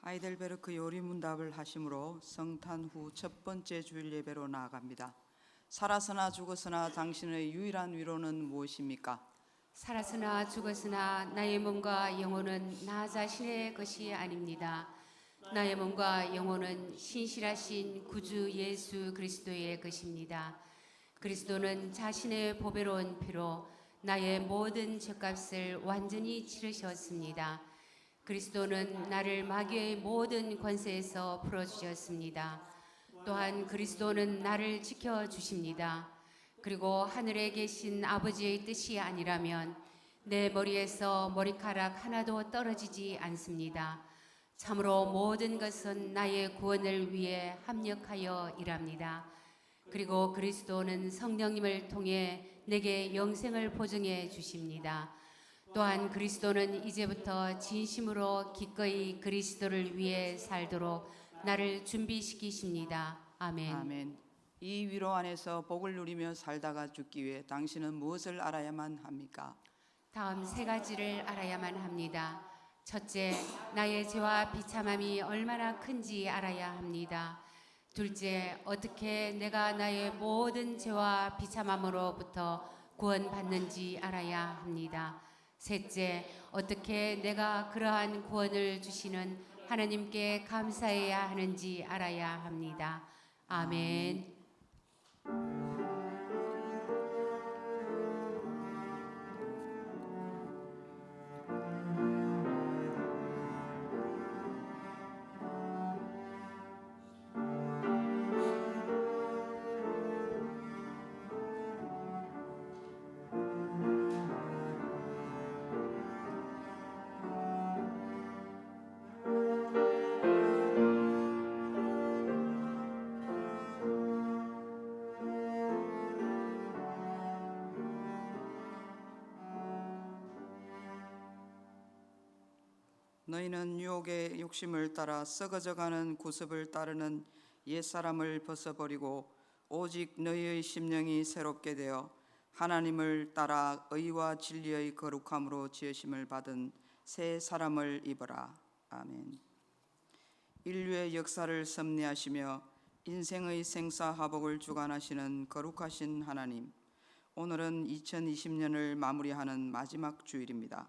하이델베르크 요리문답을 하심으로 성탄 후 첫 번째 주일 예배로 나아갑니다. 살았으나 죽었으나 당신의 유일한 위로는 무엇입니까? 살았으나 죽었으나 나의 몸과 영혼은 나 자신의 것이 아닙니다. 나의 몸과 영혼은 신실하신 구주 예수 그리스도의 것입니다. 그리스도는 자신의 보배로운 피로 나의 모든 죄값을 완전히 치르셨습니다. 그리스도는 나를 마귀의 모든 권세에서 풀어주셨습니다. 또한 그리스도는 나를 지켜주십니다. 그리고 하늘에 계신 아버지의 뜻이 아니라면 내 머리에서 머리카락 하나도 떨어지지 않습니다. 참으로 모든 것은 나의 구원을 위해 합력하여 일합니다. 그리고 그리스도는 성령님을 통해 내게 영생을 보증해 주십니다. 또한 그리스도는 이제부터 진심으로 기꺼이 그리스도를 위해 살도록 나를 준비시키십니다. 아멘. 아멘. 이 위로 안에서 복을 누리며 살다가 죽기 위해 당신은 무엇을 알아야만 합니까? 다음 세 가지를 알아야만 합니다. 첫째, 나의 죄와 비참함이 얼마나 큰지 알아야 합니다. 둘째, 어떻게 내가 나의 모든 죄와 비참함으로부터 구원받는지 알아야 합니다. 셋째, 어떻게 내가 그러한 구원을 주시는 하나님께 감사해야 하는지 알아야 합니다. 아멘. 너희는 유혹의 욕심을 따라 썩어져가는 구습을 따르는 옛사람을 벗어버리고 오직 너희의 심령이 새롭게 되어 하나님을 따라 의와 진리의 거룩함으로 지으심을 받은 새 사람을 입어라. 아멘. 인류의 역사를 섭리하시며 인생의 생사화복을 주관하시는 거룩하신 하나님, 오늘은 2020년을 마무리하는 마지막 주일입니다.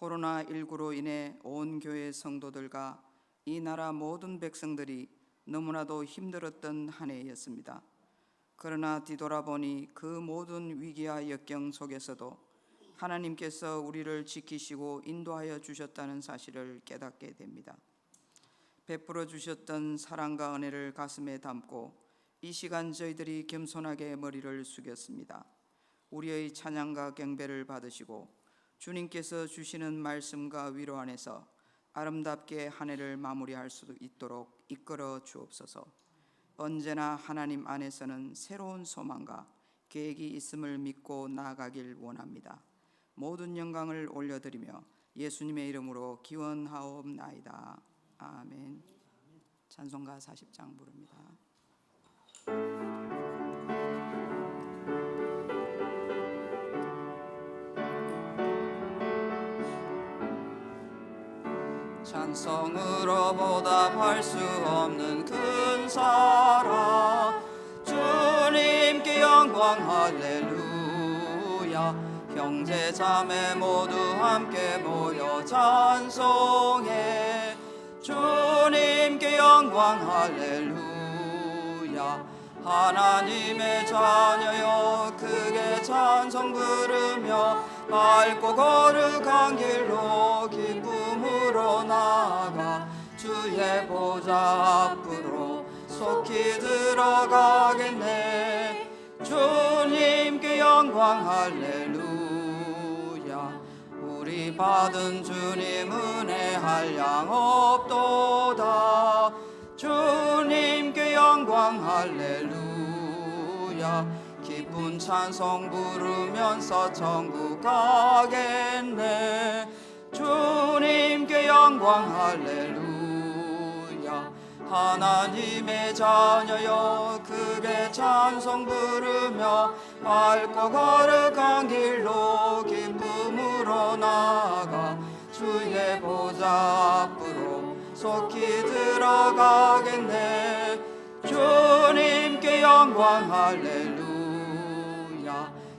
코로나19로 인해 온 교회 성도들과 이 나라 모든 백성들이 너무나도 힘들었던 한 해였습니다. 그러나 뒤돌아보니 그 모든 위기와 역경 속에서도 하나님께서 우리를 지키시고 인도하여 주셨다는 사실을 깨닫게 됩니다. 베풀어 주셨던 사랑과 은혜를 가슴에 담고 이 시간 저희들이 겸손하게 머리를 숙였습니다. 우리의 찬양과 경배를 받으시고 주님께서 주시는 말씀과 위로 안에서 아름답게 한 해를 마무리할 수 있도록 이끌어 주옵소서. 언제나 하나님 안에서는 새로운 소망과 계획이 있음을 믿고 나아가길 원합니다. 모든 영광을 올려드리며 예수님의 이름으로 기원하옵나이다. 아멘. 찬송가 40장 부릅니다. 찬송으로 보답할 수 없는 큰 사랑, 주님께 영광 할렐루야. 형제 자매 모두 함께 모여 찬송해. 주님께 영광 할렐루야. 하나님의 자녀여 크게 찬송 부르며 밝고 거룩한 길로 기쁨으로 나아가 주의 보좌 앞으로 속히 들어가겠네. 주님께 영광 할렐루야. 우리 받은 주님 은혜 한량 없도다. 주님께 영광 할렐루야. 기쁜 찬송 부르면서 천국 가겠네. 주님께 영광 할렐루야. 하나님의 자녀여 크게 찬송 부르며 밝고 거룩한 길로 기쁨으로 나아가 주의 보좌 앞으로 속히 들어가겠네. 주님께 영광 할렐루야.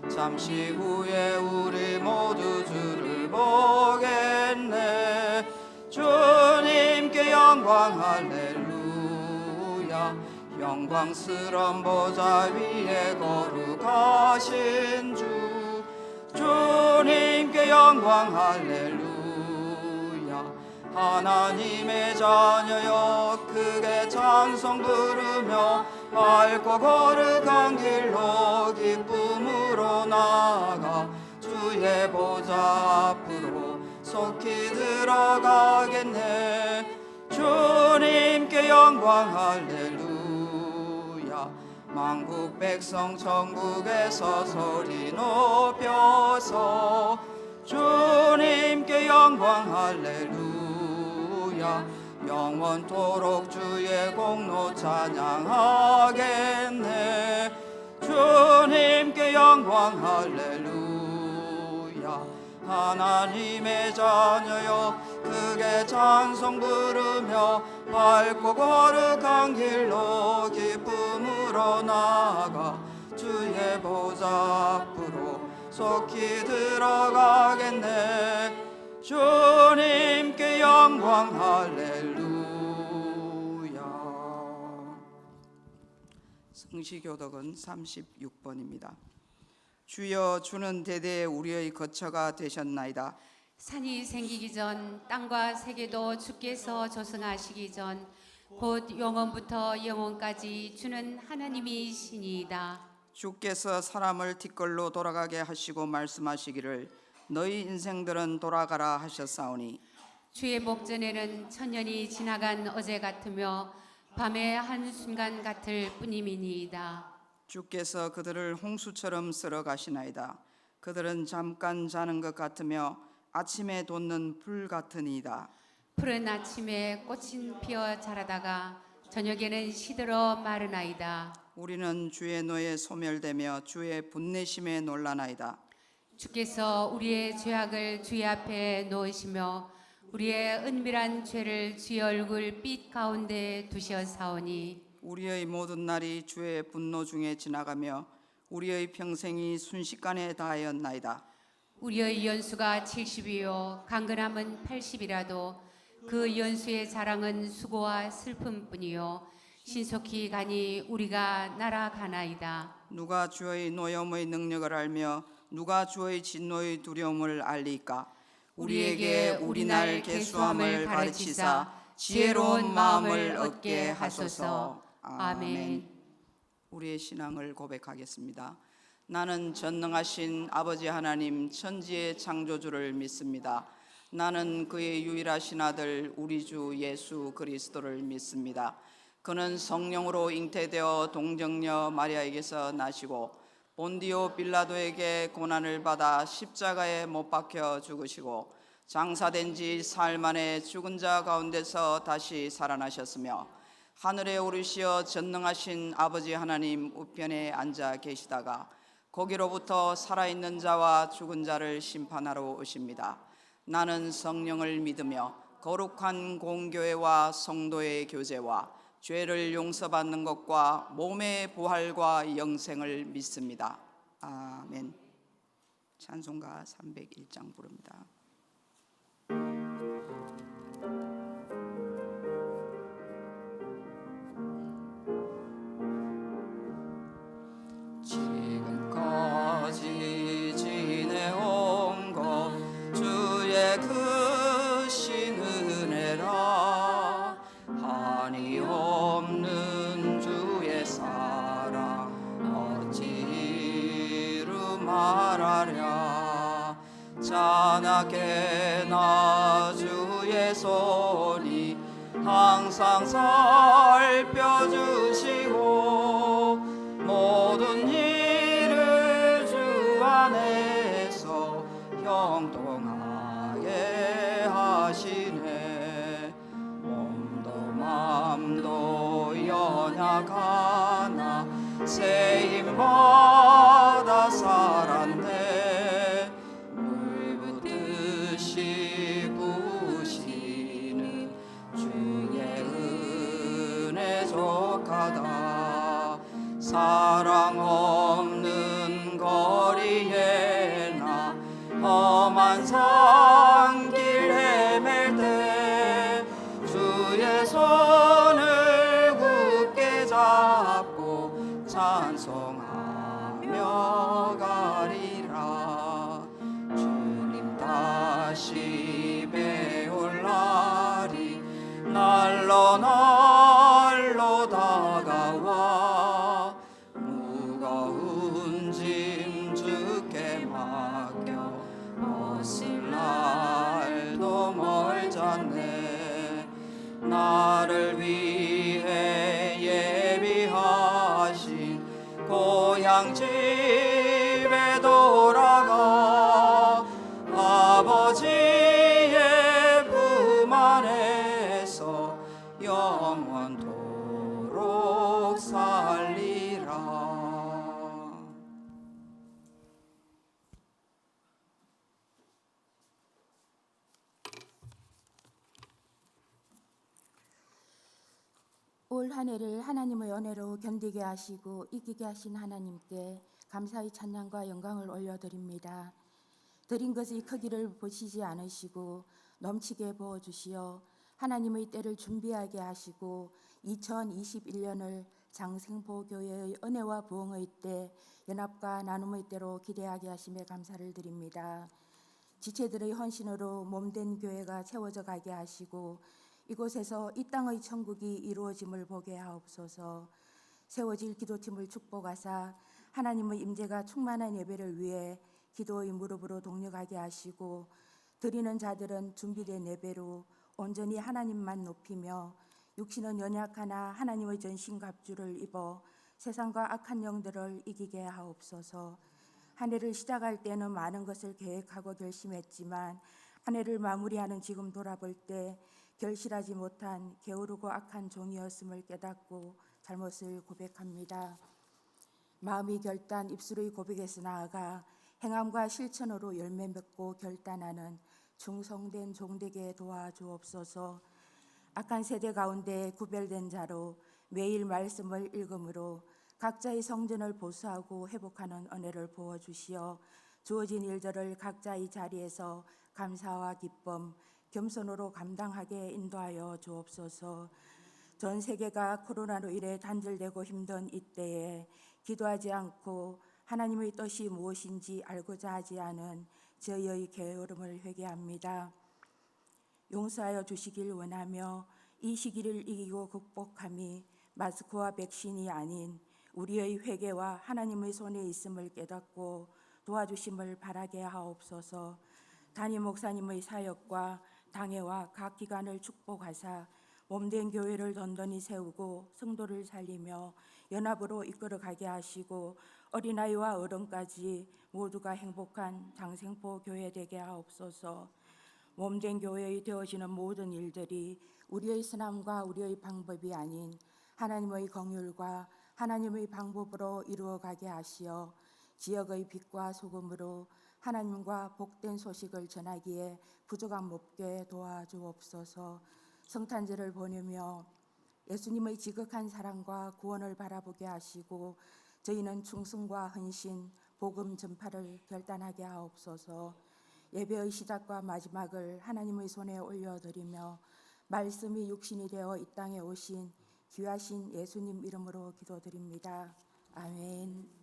잠시 후에 우리 모두 주를 보겠네. 주님께 영광 할렐루야. 영광스런 보좌 위에 거룩하신 주, 주님께 영광 할렐루야. 하나님의 자녀여 크게 찬송 부르며 밝고 거룩한 길로 기쁨으로 나아가 주의 보좌 앞으로 속히 들어가겠네. 주님께 영광 할렐루야. 만국 백성 천국에서 소리 높여서 주님께 영광 할렐루야. 영원토록 주의 공로 찬양하겠네. 주님께 영광 할렐루야. 하나님의 자녀여 크게 찬송 부르며 밝고 거룩한 길로 기쁨으로 나아가 주의 보좌 앞으로 속히 들어가겠네. 주님께 영광 할렐루야. 성시교독은 36번입니다. 주여, 주는 대대에 우리의 거처가 되셨나이다. 산이 생기기 전 땅과 세계도 주께서 조성하시기 전 곧 영원부터 영원까지 주는 하나님이시니이다. 주께서 사람을 뒷걸로 돌아가게 하시고 말씀하시기를 너희 인생들은 돌아가라 하셨사오니 주의 목전에는 천년이 지나간 어제 같으며 밤의 한순간 같을 뿐임이니이다. 주께서 그들을 홍수처럼 쓸어 가시나이다. 그들은 잠깐 자는 것 같으며 아침에 돋는 불 같으니이다. 푸른 아침에 꽃은 피어 자라다가 저녁에는 시들어 마르나이다. 우리는 주의 노에 소멸되며 주의 분내심에 놀라나이다. 주께서 우리의 죄악을 주의 앞에 놓으시며 우리의 은밀한 죄를 주의 얼굴 빛 가운데 두셨사오니 우리의 모든 날이 주의 분노 중에 지나가며 우리의 평생이 순식간에 다하였나이다. 우리의 연수가 70이요 강건함은 80이라도 그 연수의 자랑은 수고와 슬픔뿐이요 신속히 가니 우리가 날아가나이다. 누가 주의 노염의 능력을 알며 누가 주의 진노의 두려움을 알리까? 우리에게 우리날 계수함을 가르치사 지혜로운 마음을 얻게 하소서. 아멘. 우리의 신앙을 고백하겠습니다. 나는 전능하신 아버지 하나님 천지의 창조주를 믿습니다. 나는 그의 유일하신 아들 우리 주 예수 그리스도를 믿습니다. 그는 성령으로 잉태되어 동정녀 마리아에게서 나시고 본디오 빌라도에게 고난을 받아 십자가에 못 박혀 죽으시고 장사된 지 사흘 만에 죽은 자 가운데서 다시 살아나셨으며 하늘에 오르시어 전능하신 아버지 하나님 우편에 앉아 계시다가 거기로부터 살아있는 자와 죽은 자를 심판하러 오십니다. 나는 성령을 믿으며 거룩한 공교회와 성도의 교제와 죄를 용서받는 것과 몸의 부활과 영생을 믿습니다. 아멘. 찬송가 301장 부릅니다. 지금까지 지내온 것 주의 크신 은혜라. 한이 없는 주의 사랑 어찌 이루 말하랴. 자나깨나 주의 손이 항상 살펴주시고 모든 일을 주 안에서 형통하게 하시네. 몸도 맘도 연약하나 세임받아 살았네. 물 붓듯이 부시는 주 사랑 없는 거리에 나 험한 산길 헤맬 때 주의 손을 굳게 잡고 찬송하며 가리라. 주님 다시 배올 날이 날로 날로 다가와 무거운 짐 주께 맡겨 벗을 날도 멀잖네. 나를 위해 예비하신 고향 집에 돌아가 아버지의 품 안에서 영원토록 살리라. 올 한 해를 하나님의 은혜로 견디게 하시고 이기게 하신 하나님께 감사의 찬양과 영광을 올려드립니다. 드린 것의 크기를 보시지 않으시고 넘치게 부어주시어 하나님의 때를 준비하게 하시고 2021년을 장생포교회의 은혜와 부흥의 때, 연합과 나눔의 때로 기대하게 하심에 감사를 드립니다. 지체들의 헌신으로 몸된 교회가 채워져 가게 하시고 이곳에서 이 땅의 천국이 이루어짐을 보게 하옵소서. 세워질 기도팀을 축복하사 하나님의 임재가 충만한 예배를 위해 기도의 무릎으로 동력하게 하시고 드리는 자들은 준비된 예배로 온전히 하나님만 높이며 육신은 연약하나 하나님의 전신갑주를 입어 세상과 악한 영들을 이기게 하옵소서. 한 해를 시작할 때는 많은 것을 계획하고 결심했지만 한 해를 마무리하는 지금 돌아볼 때 결실하지 못한 게으르고 악한 종이었음을 깨닫고 잘못을 고백합니다. 마음의 결단, 입술의 고백에서 나아가 행함과 실천으로 열매 맺고 결단하는 충성된 종되게 도와주옵소서. 악한 세대 가운데 구별된 자로 매일 말씀을 읽음으로 각자의 성전을 보수하고 회복하는 은혜를 부어주시어 주어진 일들을 각자의 자리에서 감사와 기쁨, 겸손으로 감당하게 인도하여 주옵소서. 전 세계가 코로나로 인해 단절되고 힘든 이때에 기도하지 않고 하나님의 뜻이 무엇인지 알고자 하지 않은 저희의 게으름을 회개합니다. 용서하여 주시길 원하며 이 시기를 이기고 극복함이 마스크와 백신이 아닌 우리의 회개와 하나님의 손에 있음을 깨닫고 도와주심을 바라게 하옵소서. 담임 목사님의 사역과 당회와 각 기관을 축복하사 몸된 교회를 든든히 세우고 성도를 살리며 연합으로 이끌어가게 하시고 어린아이와 어른까지 모두가 행복한 장생포 교회 되게 하옵소서. 몸된 교회의 되어지는 모든 일들이 우리의 선함과 우리의 방법이 아닌 하나님의 긍휼과 하나님의 방법으로 이루어가게 하시어 지역의 빛과 소금으로 하나님과 복된 소식을 전하기에 부족함 없게 도와주옵소서. 성탄절을 보내며 예수님의 지극한 사랑과 구원을 바라보게 하시고 저희는 충성과 헌신, 복음 전파를 결단하게 하옵소서. 예배의 시작과 마지막을 하나님의 손에 올려드리며 말씀이 육신이 되어 이 땅에 오신 귀하신 예수님 이름으로 기도드립니다. 아멘.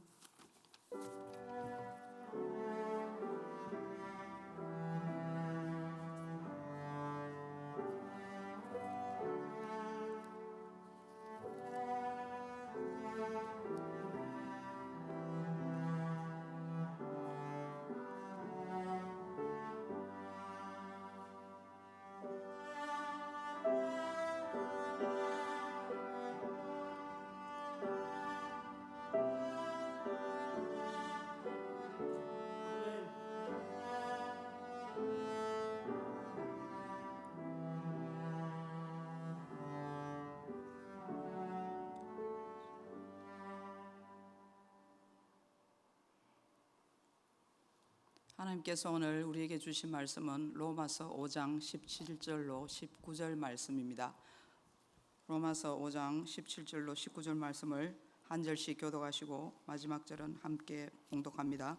하나님께서 오늘 우리에게 주신 말씀은 로마서 5장 17절로 19절 말씀입니다. 로마서 5장 17절로 19절 말씀을 한 절씩 교독하시고 마지막 절은 함께 봉독합니다.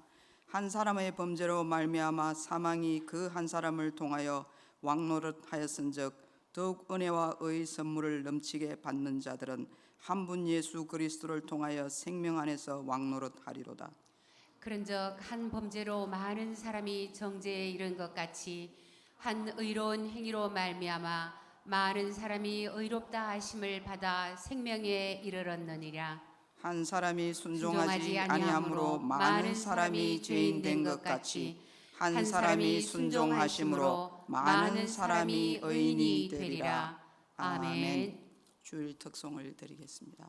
한 사람의 범죄로 말미암아 사망이 그 한 사람을 통하여 왕노릇하였은즉 더욱 은혜와 의의 선물을 넘치게 받는 자들은 한 분 예수 그리스도를 통하여 생명 안에서 왕노릇하리로다. 그런즉 한 범죄로 많은 사람이 정죄에 이른 것 같이 한 의로운 행위로 말미암아 많은 사람이 의롭다 하심을 받아 생명에 이르렀느니라. 한 사람이 순종하지 아니함으로 많은 사람이 죄인 된 것 같이 한 사람이 순종하심으로 많은 사람이 의인이 되리라. 아멘. 주일 특송을 드리겠습니다.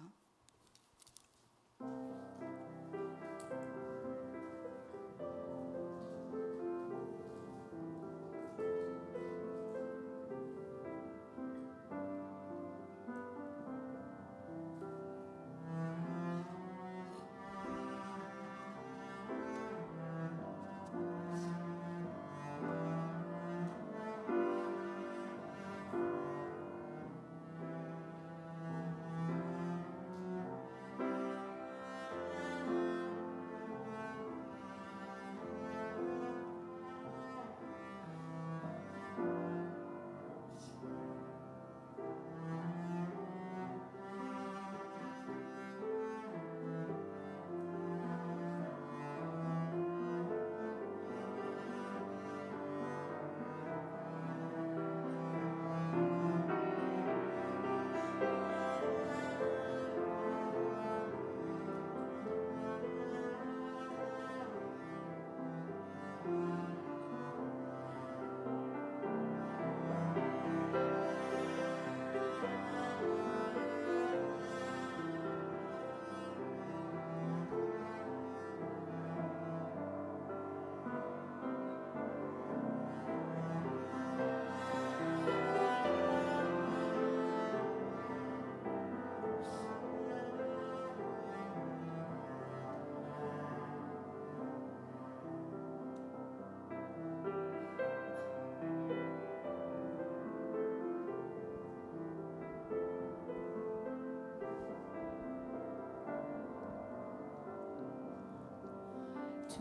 주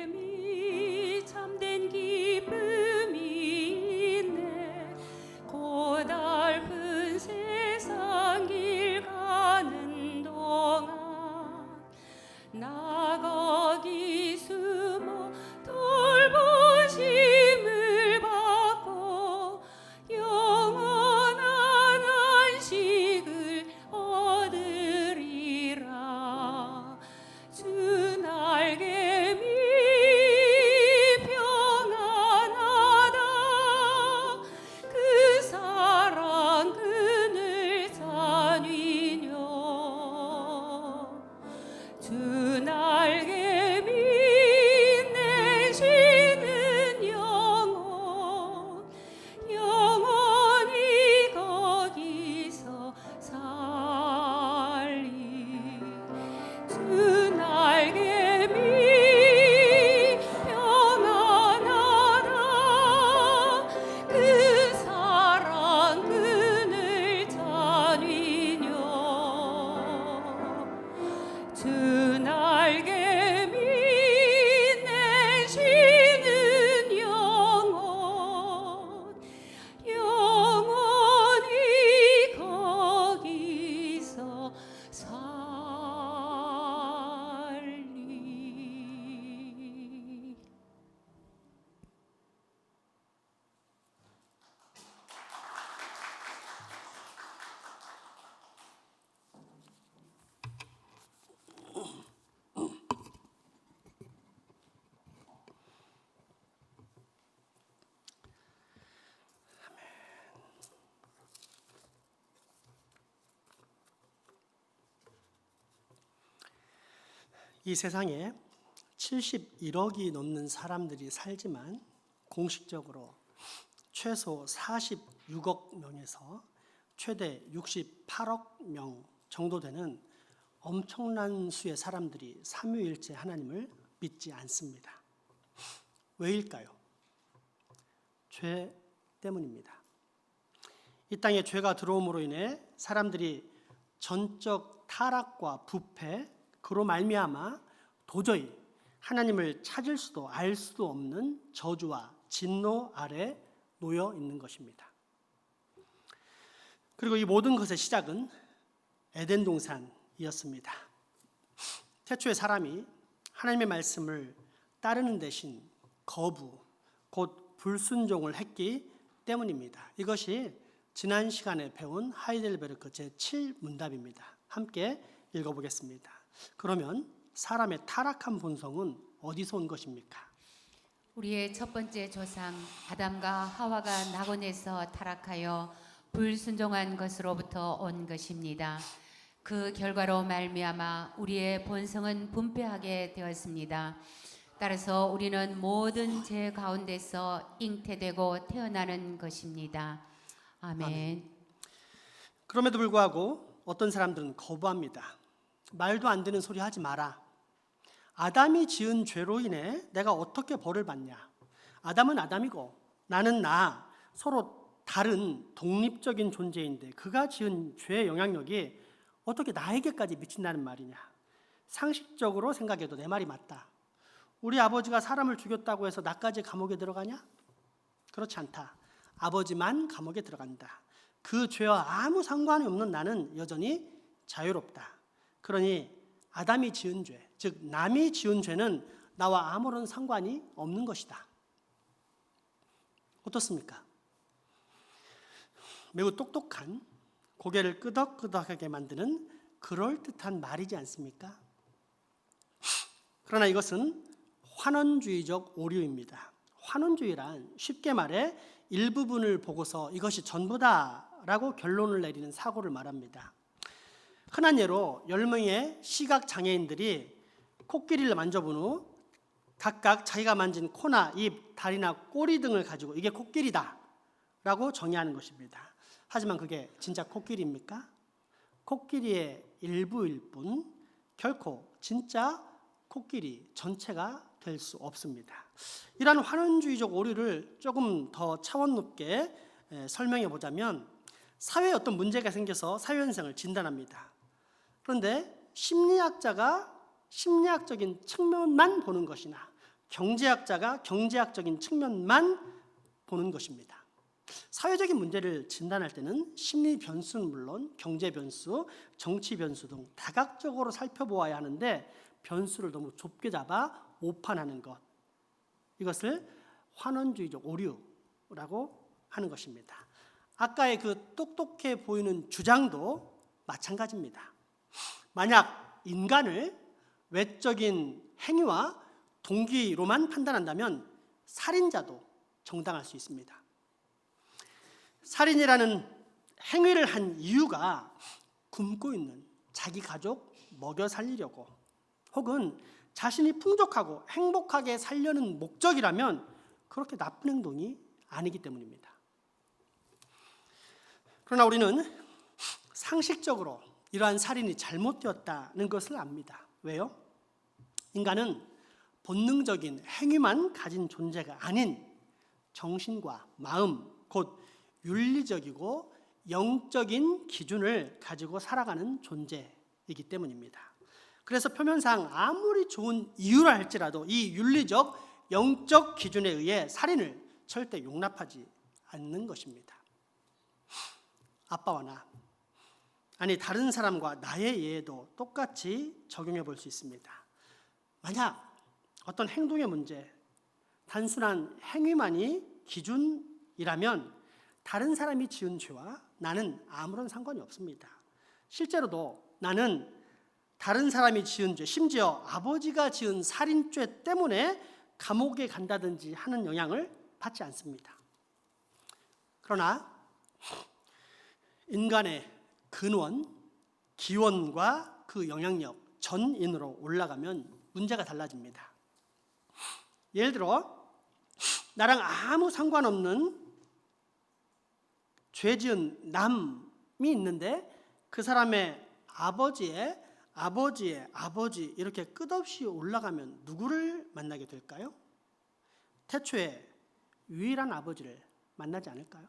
날개미 참된 기쁨이 있네. 고달픈 세상 길 가는 동안 나 거기 숨어 돌보심을 받고 영원한 안식을 얻으리라. 주 날개미 평안하다. 그 사랑 그늘 잔위뇨. 주 날개미 내쉬는 영혼 영원히 거기서 살리. 주 날개미 평안하다. 그 사랑 그늘 잔위뇨. 주 날개미 내쉬는 영혼 영원히 거기서 살리. 이 세상에 71억이 넘는 사람들이 살지만 공식적으로 최소 46억 명에서 최대 68억 명 정도 되는 엄청난 수의 사람들이 삼위일체 하나님을 믿지 않습니다. 왜일까요? 죄 때문입니다. 이 땅에 죄가 들어옴으로 인해 사람들이 전적 타락과 부패, 그로 말미암아 도저히 하나님을 찾을 수도 알 수도 없는 저주와 진노 아래 놓여 있는 것입니다. 그리고 이 모든 것의 시작은 에덴 동산이었습니다. 태초에 사람이 하나님의 말씀을 따르는 대신 거부, 곧 불순종을 했기 때문입니다. 이것이 지난 시간에 배운 하이델베르크 제7문답입니다. 함께 읽어보겠습니다. 그러면 사람의 타락한 본성은 어디서 온 것입니까? 우리의 첫 번째 조상 아담과 하와가 낙원에서 타락하여 불순종한 것으로부터 온 것입니다. 그 결과로 말미암아 우리의 본성은 분배하게 되었습니다. 따라서 우리는 모든 죄 가운데서 잉태되고 태어나는 것입니다. 아멘. 그럼에도 불구하고 어떤 사람들은 거부합니다. 말도 안 되는 소리 하지 마라. 아담이 지은 죄로 인해 내가 어떻게 벌을 받냐. 아담은 아담이고 나는 나, 서로 다른 독립적인 존재인데 그가 지은 죄의 영향력이 어떻게 나에게까지 미친다는 말이냐. 상식적으로 생각해도 내 말이 맞다. 우리 아버지가 사람을 죽였다고 해서 나까지 감옥에 들어가냐? 그렇지 않다. 아버지만 감옥에 들어간다. 그 죄와 아무 상관이 없는 나는 여전히 자유롭다. 그러니 아담이 지은 죄, 즉 남이 지은 죄는 나와 아무런 상관이 없는 것이다. 어떻습니까? 매우 똑똑한, 고개를 끄덕끄덕하게 만드는 그럴듯한 말이지 않습니까? 그러나 이것은 환원주의적 오류입니다. 환원주의란 쉽게 말해 일부분을 보고서 이것이 전부다라고 결론을 내리는 사고를 말합니다. 흔한 예로 10명의 시각장애인들이 코끼리를 만져본 후 각각 자기가 만진 코나 입, 다리나 꼬리 등을 가지고 이게 코끼리다 라고 정의하는 것입니다. 하지만 그게 진짜 코끼리입니까? 코끼리의 일부일 뿐 결코 진짜 코끼리 전체가 될 수 없습니다. 이러한 환원주의적 오류를 조금 더 차원 높게 설명해 보자면 사회에 어떤 문제가 생겨서 사회현상을 진단합니다. 그런데 심리학자가 심리학적인 측면만 보는 것이나 경제학자가 경제학적인 측면만 보는 것입니다. 사회적인 문제를 진단할 때는 심리 변수는 물론 경제 변수, 정치 변수 등 다각적으로 살펴보아야 하는데 변수를 너무 좁게 잡아 오판하는 것, 이것을 환원주의적 오류라고 하는 것입니다. 아까의 그 똑똑해 보이는 주장도 마찬가지입니다. 만약 인간을 외적인 행위와 동기로만 판단한다면 살인자도 정당할 수 있습니다. 살인이라는 행위를 한 이유가 굶고 있는 자기 가족 먹여 살리려고 혹은 자신이 풍족하고 행복하게 살려는 목적이라면 그렇게 나쁜 행동이 아니기 때문입니다. 그러나 우리는 상식적으로 이러한 살인이 잘못되었다는 것을 압니다. 왜요? 인간은 본능적인 행위만 가진 존재가 아닌 정신과 마음, 곧 윤리적이고 영적인 기준을 가지고 살아가는 존재이기 때문입니다. 그래서 표면상 아무리 좋은 이유라 할지라도 이 윤리적, 영적 기준에 의해 살인을 절대 용납하지 않는 것입니다. 아빠와 나, 아니 다른 사람과 나의 예에도 똑같이 적용해 볼 수 있습니다. 만약 어떤 행동의 문제, 단순한 행위만이 기준이라면 다른 사람이 지은 죄와 나는 아무런 상관이 없습니다. 실제로도 나는 다른 사람이 지은 죄, 심지어 아버지가 지은 살인죄 때문에 감옥에 간다든지 하는 영향을 받지 않습니다. 그러나 인간의 근원, 기원과 그 영향력, 전인으로 올라가면 문제가 달라집니다. 예를 들어 나랑 아무 상관없는 죄 지은 남이 있는데 그 사람의 아버지의 아버지 이렇게 끝없이 올라가면 누구를 만나게 될까요? 태초에 유일한 아버지를 만나지 않을까요?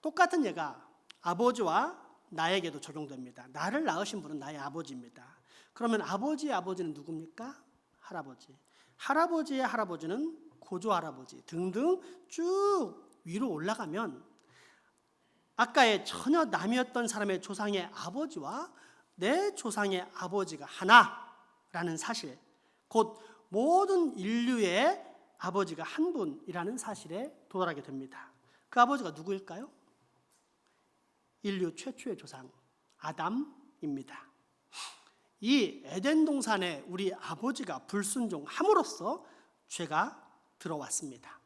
똑같은 예가 아버지와 나에게도 적용됩니다. 나를 낳으신 분은 나의 아버지입니다. 그러면 아버지의 아버지는 누굽니까? 할아버지. 할아버지의 할아버지는 고조 할아버지 등등 쭉 위로 올라가면 아까의 전혀 남이었던 사람의 조상의 아버지와 내 조상의 아버지가 하나라는 사실, 곧 모든 인류의 아버지가 한 분이라는 사실에 도달하게 됩니다. 그 아버지가 누구일까요? 인류 최초의 조상 아담입니다. 이 에덴 동산에 우리 아버지가 불순종함으로써 죄가 들어왔습니다.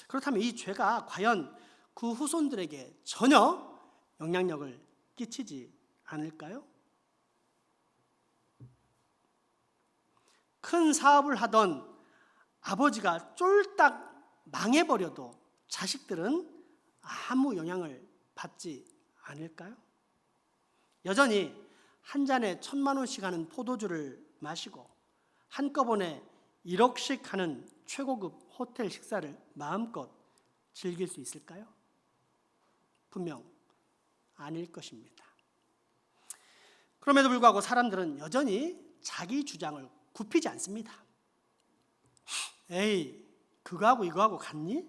그렇다면 이 죄가 과연 그 후손들에게 전혀 영향력을 끼치지 않을까요? 큰 사업을 하던 아버지가 쫄딱 망해버려도 자식들은 아무 영향을 받지 않을까요? 여전히 한 잔에 1,000만 원씩 하는 포도주를 마시고 한꺼번에 1억씩 하는 최고급 호텔 식사를 마음껏 즐길 수 있을까요? 분명 아닐 것입니다. 그럼에도 불구하고 사람들은 여전히 자기 주장을 굽히지 않습니다. 에이, 그거하고 이거하고 같니?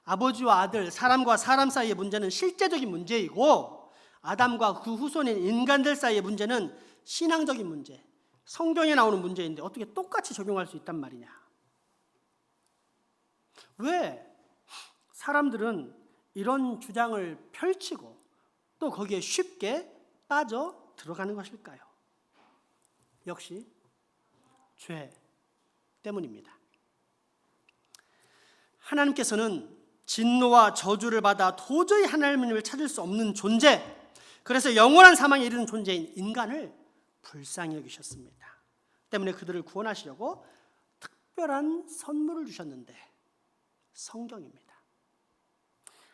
아버지와 아들, 사람과 사람 사이의 문제는 실제적인 문제이고 아담과 그 후손인 인간들 사이의 문제는 신앙적인 문제, 성경에 나오는 문제인데 어떻게 똑같이 적용할 수 있단 말이냐? 왜 사람들은 이런 주장을 펼치고 또 거기에 쉽게 빠져 들어가는 것일까요? 역시 죄 때문입니다. 하나님께서는 진노와 저주를 받아 도저히 하나님을 찾을 수 없는 존재, 그래서 영원한 사망에 이르는 존재인 인간을 불쌍히 여기셨습니다. 때문에 그들을 구원하시려고 특별한 선물을 주셨는데 성경입니다.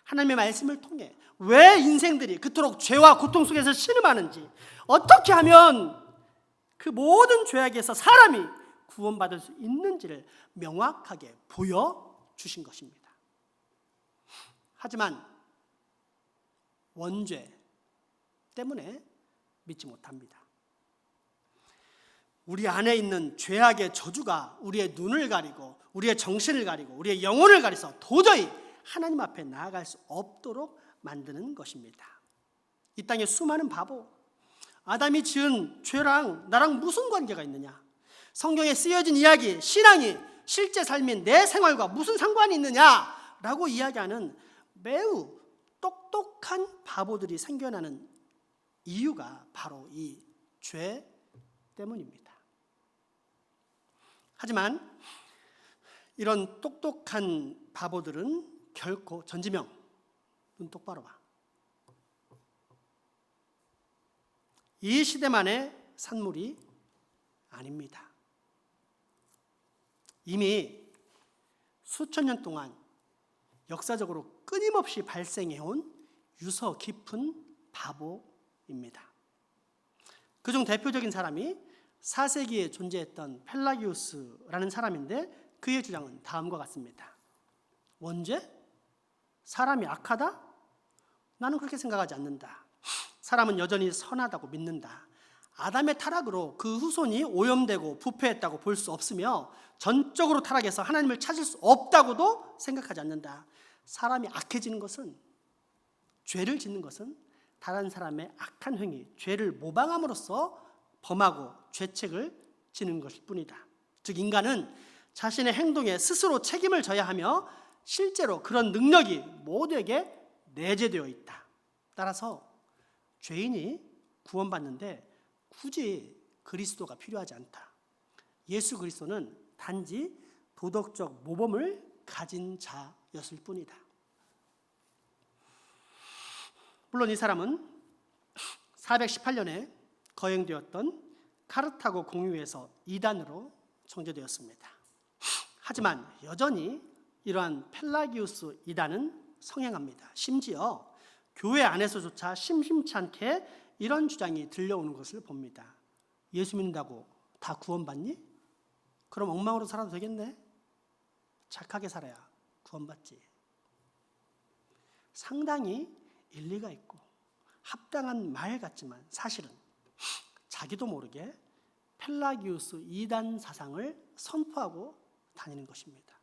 하나님의 말씀을 통해 왜 인생들이 그토록 죄와 고통 속에서 신음하는지, 어떻게 하면 그 모든 죄악에서 사람이 구원받을 수 있는지를 명확하게 보여주신 것입니다. 하지만 원죄 때문에 믿지 못합니다. 우리 안에 있는 죄악의 저주가 우리의 눈을 가리고 우리의 정신을 가리고 우리의 영혼을 가려서 도저히 하나님 앞에 나아갈 수 없도록 만드는 것입니다. 이 땅에 수많은 바보, 아담이 지은 죄랑 나랑 무슨 관계가 있느냐? 성경에 쓰여진 이야기, 신앙이 실제 삶인 내 생활과 무슨 상관이 있느냐라고 이야기하는 매우 똑똑한 바보들이 생겨나는 이유가 바로 이 죄 때문입니다. 하지만 이런 똑똑한 바보들은 결코 전지명, 눈 똑바로 봐. 이 시대만의 산물이 아닙니다. 이미 수천 년 동안 역사적으로 끊임없이 발생해온 유서 깊은 바보입니다. 그중 대표적인 사람이 4세기에 존재했던 펠라기우스라는 사람인데 그의 주장은 다음과 같습니다. 원죄? 사람이 악하다? 나는 그렇게 생각하지 않는다. 사람은 여전히 선하다고 믿는다. 아담의 타락으로 그 후손이 오염되고 부패했다고 볼 수 없으며 전적으로 타락해서 하나님을 찾을 수 없다고도 생각하지 않는다. 사람이 악해지는 것은, 죄를 짓는 것은 다른 사람의 악한 행위, 죄를 모방함으로써 범하고 죄책을 지는 것일 뿐이다. 즉 인간은 자신의 행동에 스스로 책임을 져야 하며 실제로 그런 능력이 모두에게 내재되어 있다. 따라서 죄인이 구원받는데 굳이 그리스도가 필요하지 않다. 예수 그리스도는 단지 도덕적 모범을 가진 자였을 뿐이다. 물론 이 사람은 418년에 거행되었던 카르타고 공유에서 이단으로 정죄되었습니다. 하지만 여전히 이러한 펠라기우스 이단은 성행합니다. 심지어 교회 안에서조차 심심치 않게 이런 주장이 들려오는 것을 봅니다. 예수 믿는다고 다 구원받니? 그럼 엉망으로 살아도 되겠네? 착하게 살아야 구원받지. 상당히 일리가 있고 합당한 말 같지만 사실은 자기도 모르게 펠라기우스 이단 사상을 선포하고 다니는 것입니다.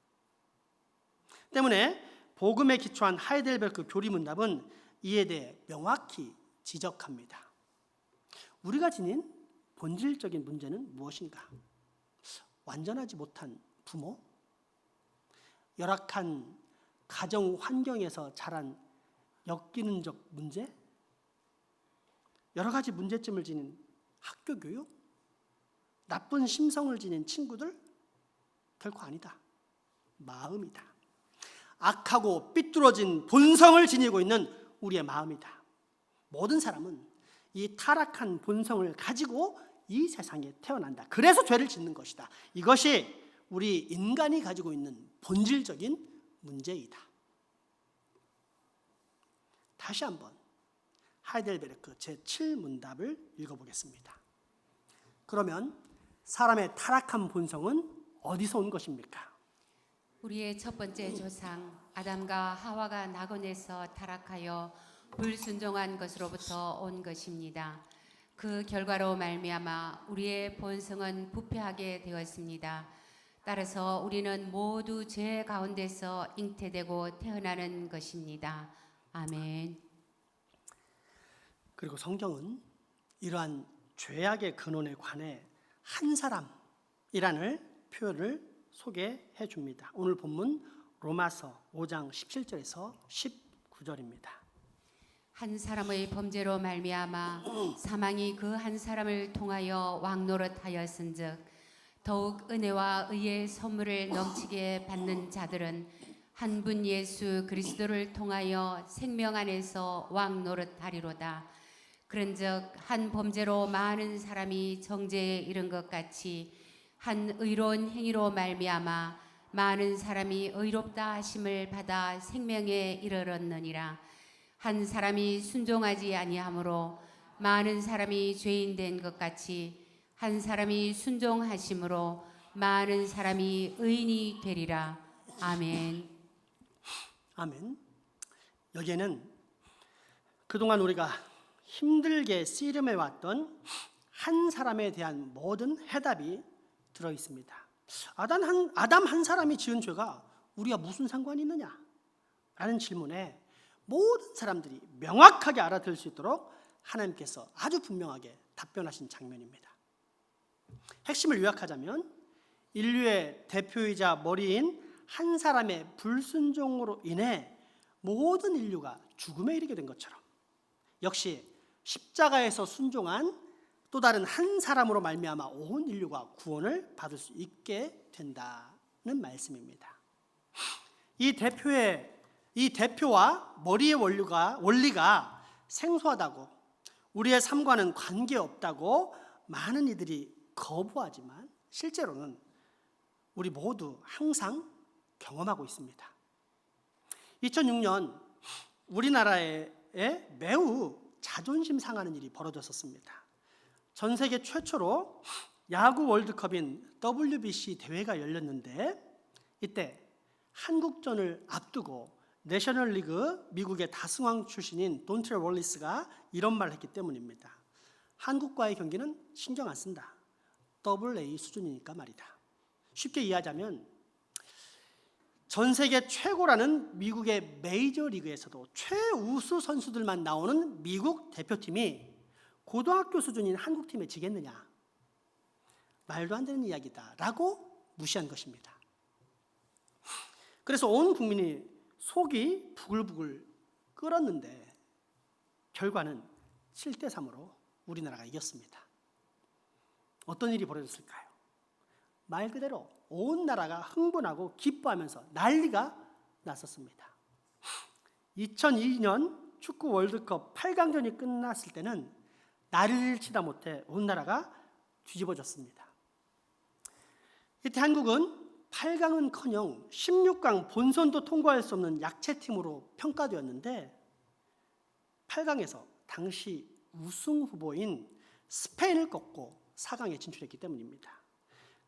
때문에 복음에 기초한 하이델베르크 교리문답은 이에 대해 명확히 지적합니다. 우리가 지닌 본질적인 문제는 무엇인가? 완전하지 못한 부모, 열악한 가정 환경에서 자란 역기능적 문제, 여러 가지 문제점을 지닌 학교 교육, 나쁜 심성을 지닌 친구들, 결코 아니다. 마음이다. 악하고 삐뚤어진 본성을 지니고 있는 우리의 마음이다. 모든 사람은 이 타락한 본성을 가지고 이 세상에 태어난다. 그래서 죄를 짓는 것이다. 이것이 우리 인간이 가지고 있는 본질적인 문제이다. 다시 한번 하이델베르크 제7문답을 읽어보겠습니다. 그러면 사람의 타락한 본성은 어디서 온 것입니까? 우리의 첫 번째 조상 아담과 하와가 낙원에서 타락하여 불순종한 것으로부터 온 것입니다. 그 결과로 말미암아 우리의 본성은 부패하게 되었습니다. 따라서 우리는 모두 죄 가운데서 잉태되고 태어나는 것입니다. 아멘. 그리고 성경은 이러한 죄악의 근원에 관해 한 사람이라는 표현을 소개해 줍니다. 오늘 본문 로마서 5장 17절에서 19절입니다. 한 사람의 범죄로 말미암아 사망이 그 한 사람을 통하여 왕노릇하였은즉 더욱 은혜와 의의 선물을 넘치게 받는 자들은 한 분 예수 그리스도를 통하여 생명 안에서 왕노릇하리로다. 그런즉 한 범죄로 많은 사람이 정죄에 이른 것 같이 한 의로운 행위로 말미암아 많은 사람이 의롭다 하심을 받아 생명에 이르렀느니라. 한 사람이 순종하지 아니하므로 많은 사람이 죄인 된 것 같이 한 사람이 순종하심으로 많은 사람이 의인이 되리라. 아멘. 아멘. 여기에는 그동안 우리가 힘들게 씨름해 왔던 한 사람에 대한 모든 해답이 들어 있습니다. 아담 한 사람이 지은 죄가 우리가 무슨 상관이 있느냐? 라는 질문에 모든 사람들이 명확하게 알아들을 수 있도록 하나님께서 아주 분명하게 답변하신 장면입니다. 핵심을 요약하자면 인류의 대표이자 머리인 한 사람의 불순종으로 인해 모든 인류가 죽음에 이르게 된 것처럼 역시 십자가에서 순종한 또 다른 한 사람으로 말미암아 온 인류가 구원을 받을 수 있게 된다는 말씀입니다. 이 대표와 머리의 원리가 생소하다고 우리의 삶과는 관계없다고 많은 이들이 거부하지만 실제로는 우리 모두 항상 경험하고 있습니다. 2006년 우리나라에 매우 자존심 상하는 일이 벌어졌었습니다. 전 세계 최초로 야구 월드컵인 WBC 대회가 열렸는데 이때 한국전을 앞두고 내셔널리그 미국의 다승왕 출신인 돈트레 월리스가 이런 말을 했기 때문입니다. 한국과의 경기는 신경 안 쓴다. AA 수준이니까 말이다. 쉽게 이해하자면 전 세계 최고라는 미국의 메이저리그에서도 최우수 선수들만 나오는 미국 대표팀이 고등학교 수준인 한국팀에 지겠느냐? 말도 안 되는 이야기다 라고 무시한 것입니다. 그래서 온 국민이 속이 부글부글 끓었는데 결과는 7대3으로 우리나라가 이겼습니다. 어떤 일이 벌어졌을까요? 말 그대로 온 나라가 흥분하고 기뻐하면서 난리가 났었습니다. 2002년 축구 월드컵 8강전이 끝났을 때는 난리를 치다 못해 온 나라가 뒤집어졌습니다. 이때 한국은 8강은커녕 16강 본선도 통과할 수 없는 약체팀으로 평가되었는데 8강에서 당시 우승 후보인 스페인을 꺾고 4강에 진출했기 때문입니다.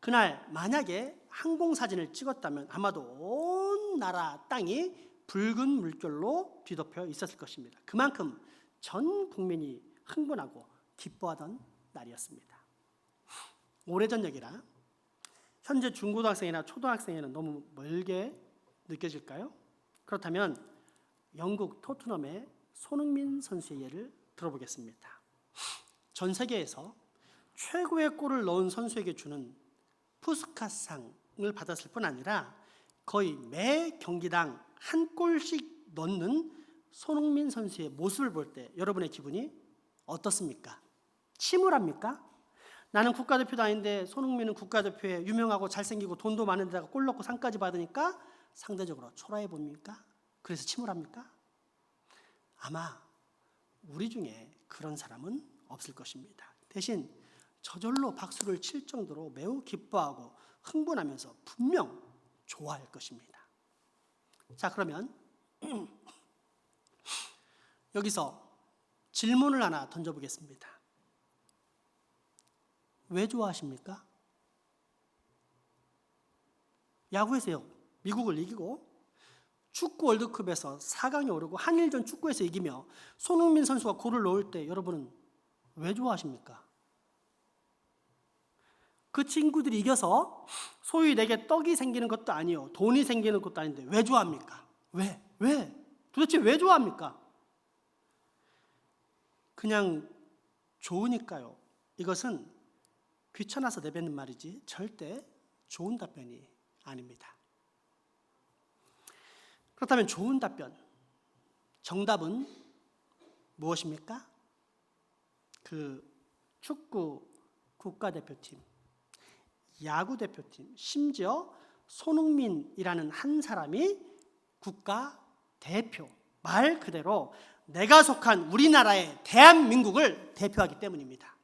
그날 만약에 항공사진을 찍었다면 아마도 온 나라 땅이 붉은 물결로 뒤덮여 있었을 것입니다. 그만큼 전 국민이 흥분하고 기뻐하던 날이었습니다. 오래전 얘기라 현재 중고등학생이나 초등학생에는 너무 멀게 느껴질까요? 그렇다면 영국 토트넘의 손흥민 선수의 예를 들어보겠습니다. 전 세계에서 최고의 골을 넣은 선수에게 주는 푸스카스상을 받았을 뿐 아니라 거의 매 경기당 한 골씩 넣는 손흥민 선수의 모습을 볼 때 여러분의 기분이 어떻습니까? 침울합니까? 나는 국가대표도 아닌데 손흥민은 국가대표에 유명하고 잘생기고 돈도 많은 데다가 골 넣고 상까지 받으니까 상대적으로 초라해 보입니까? 그래서 침울합니까? 아마 우리 중에 그런 사람은 없을 것입니다. 대신 저절로 박수를 칠 정도로 매우 기뻐하고 흥분하면서 분명 좋아할 것입니다. 자, 그러면 여기서 질문을 하나 던져보겠습니다. 왜 좋아하십니까? 야구에서요, 미국을 이기고 축구 월드컵에서 4강에 오르고 한일전 축구에서 이기며 손흥민 선수가 골을 넣을 때 여러분은 왜 좋아하십니까? 그 친구들이 이겨서 소위 내게 떡이 생기는 것도 아니요, 돈이 생기는 것도 아닌데 왜 좋아합니까? 왜? 도대체 왜 좋아합니까? 그냥 좋으니까요. 이것은 귀찮아서 내뱉는 말이지 절대 좋은 답변이 아닙니다. 그렇다면 좋은 답변, 정답은 무엇입니까? 그 축구 국가대표팀, 야구 대표팀, 심지어 손흥민이라는 한 사람이 국가대표, 말 그대로 내가 속한 우리나라의 대한민국을 대표하기 때문입니다.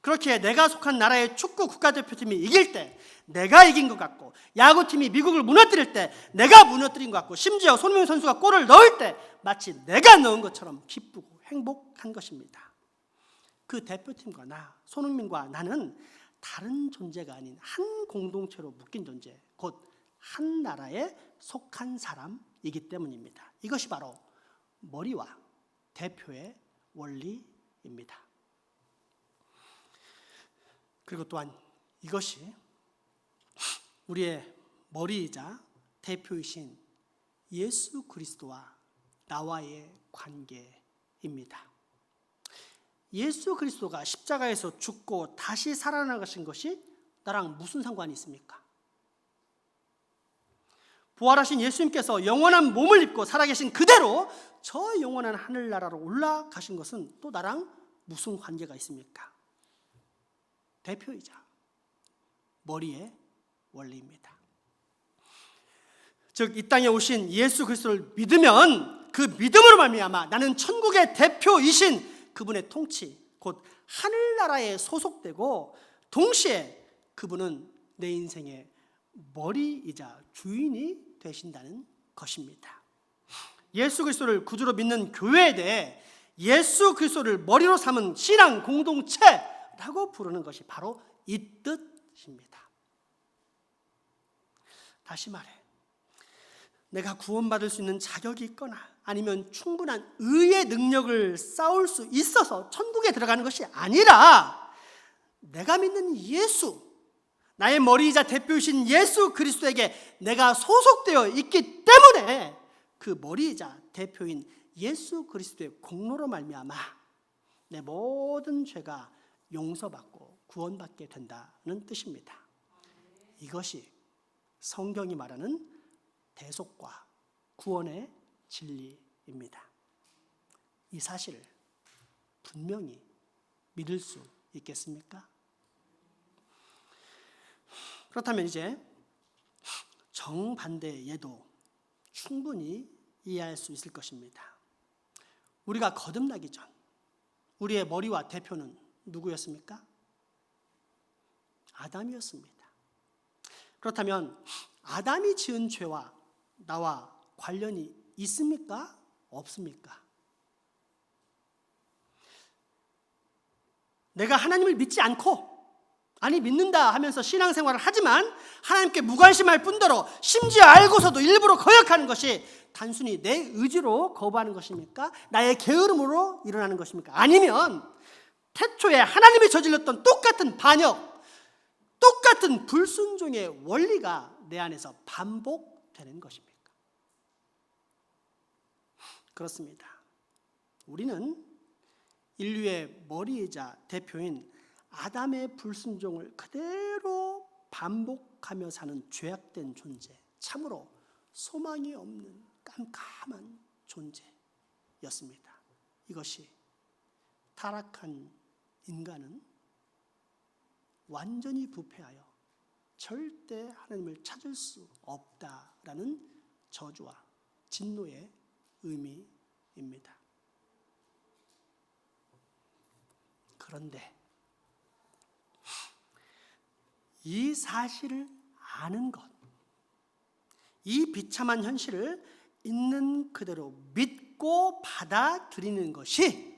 그렇게 내가 속한 나라의 축구 국가대표팀이 이길 때 내가 이긴 것 같고, 야구팀이 미국을 무너뜨릴 때 내가 무너뜨린 것 같고, 심지어 손흥민 선수가 골을 넣을 때 마치 내가 넣은 것처럼 기쁘고 행복한 것입니다. 그 대표팀과 나, 손흥민과 나는 다른 존재가 아닌 한 공동체로 묶인 존재, 곧 한 나라에 속한 사람이기 때문입니다. 이것이 바로 머리와 대표의 원리입니다. 그리고 또한 이것이 우리의 머리이자 대표이신 예수 그리스도와 나와의 관계입니다. 예수 그리스도가 십자가에서 죽고 다시 살아나가신 것이 나랑 무슨 상관이 있습니까? 부활하신 예수님께서 영원한 몸을 입고 살아계신 그대로 저 영원한 하늘나라로 올라가신 것은 또 나랑 무슨 관계가 있습니까? 대표이자 머리의 원리입니다. 즉, 이 땅에 오신 예수 그리스도를 믿으면 그 믿음으로 말미암아 나는 천국의 대표이신 그분의 통치, 곧 하늘나라에 소속되고 동시에 그분은 내 인생의 머리이자 주인이 되신다는 것입니다. 예수 그리스도를 구주로 믿는 교회에 대해 예수 그리스도를 머리로 삼은 신앙 공동체라고 부르는 것이 바로 이 뜻입니다. 다시 말해, 내가 구원받을 수 있는 자격이 있거나 아니면 충분한 의의 능력을 쌓을 수 있어서 천국에 들어가는 것이 아니라 내가 믿는 예수, 나의 머리이자 대표이신 예수 그리스도에게 내가 소속되어 있기 때문에 그 머리이자 대표인 예수 그리스도의 공로로 말미암아 내 모든 죄가 용서받고 구원받게 된다는 뜻입니다. 이것이 성경이 말하는 대속과 구원의 진리입니다. 이 사실을 분명히 믿을 수 있겠습니까? 그렇다면 이제 정반대의 예도 충분히 이해할 수 있을 것입니다. 우리가 거듭나기 전 우리의 머리와 대표는 누구였습니까? 아담이었습니다. 그렇다면 아담이 지은 죄와 나와 관련이 있습니까? 없습니까? 내가 하나님을 믿지 않고 아니 믿는다 하면서 신앙생활을 하지만 하나님께 무관심할 뿐더러 심지어 알고서도 일부러 거역하는 것이 단순히 내 의지로 거부하는 것입니까? 나의 게으름으로 일어나는 것입니까? 아니면 태초에 하나님이 저질렀던 똑같은 반역, 똑같은 불순종의 원리가 내 안에서 반복되는 것입니까? 그렇습니다. 우리는 인류의 머리이자 대표인 아담의 불순종을 그대로 반복하며 사는 죄악된 존재, 참으로 소망이 없는 깜깜한 존재였습니다. 이것이 타락한 인간은 완전히 부패하여 절대 하나님을 찾을 수 없다라는 저주와 진노의 의미입니다. 그런데 이 사실을 아는 것, 이 비참한 현실을 있는 그대로 믿고 받아들이는 것이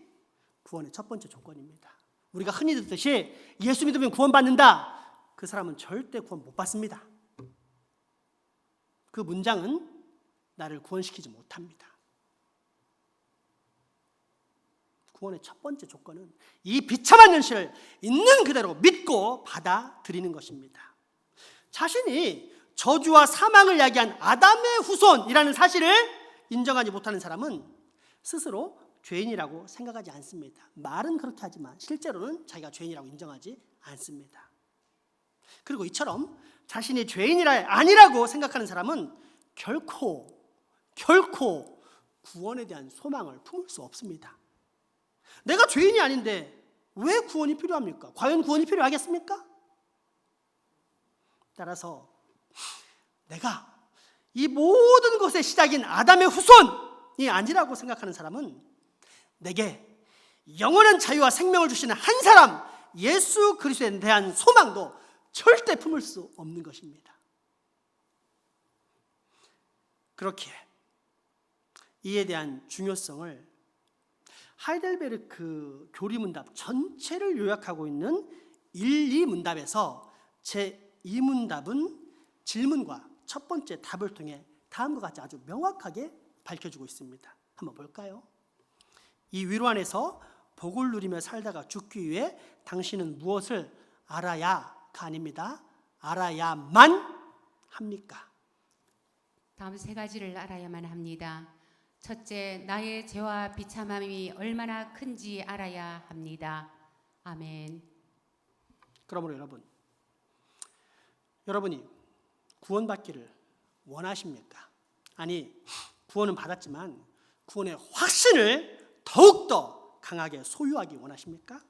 구원의 첫 번째 조건입니다. 우리가 흔히 듣듯이 예수 믿으면 구원받는다. 그 사람은 절대 구원 못 받습니다. 그 문장은 나를 구원시키지 못합니다. 구원의 첫 번째 조건은 이 비참한 현실을 있는 그대로 믿고 받아들이는 것입니다. 자신이 저주와 사망을 야기한 아담의 후손이라는 사실을 인정하지 못하는 사람은 스스로 죄인이라고 생각하지 않습니다. 말은 그렇게 하지만 실제로는 자기가 죄인이라고 인정하지 않습니다. 그리고 이처럼 자신이 죄인이라 아니라고 생각하는 사람은 결코 구원에 대한 소망을 품을 수 없습니다. 내가 죄인이 아닌데 왜 구원이 필요합니까? 과연 구원이 필요하겠습니까? 따라서 내가 이 모든 것의 시작인 아담의 후손이 아니라고 생각하는 사람은 내게 영원한 자유와 생명을 주시는 한 사람 예수 그리스도에 대한 소망도 절대 품을 수 없는 것입니다. 그렇기에 이에 대한 중요성을 하이델베르크 교리문답 전체를 요약하고 있는 1, 2문답에서 제2문답은 질문과 첫 번째 답을 통해 다음과 같이 아주 명확하게 밝혀주고 있습니다. 한번 볼까요? 이 위로 안에서 복을 누리며 살다가 죽기 위해 당신은 무엇을 알아야가 아닙니다. 알아야만 합니까? 다음 세 가지를 알아야만 합니다. 첫째, 나의 죄와 비참함이 얼마나 큰지 알아야 합니다. 아멘. 그러므로 여러분이 구원받기를 원하십니까? 아니, 구원은 받았지만 구원의 확신을 더욱더 강하게 소유하기 원하십니까?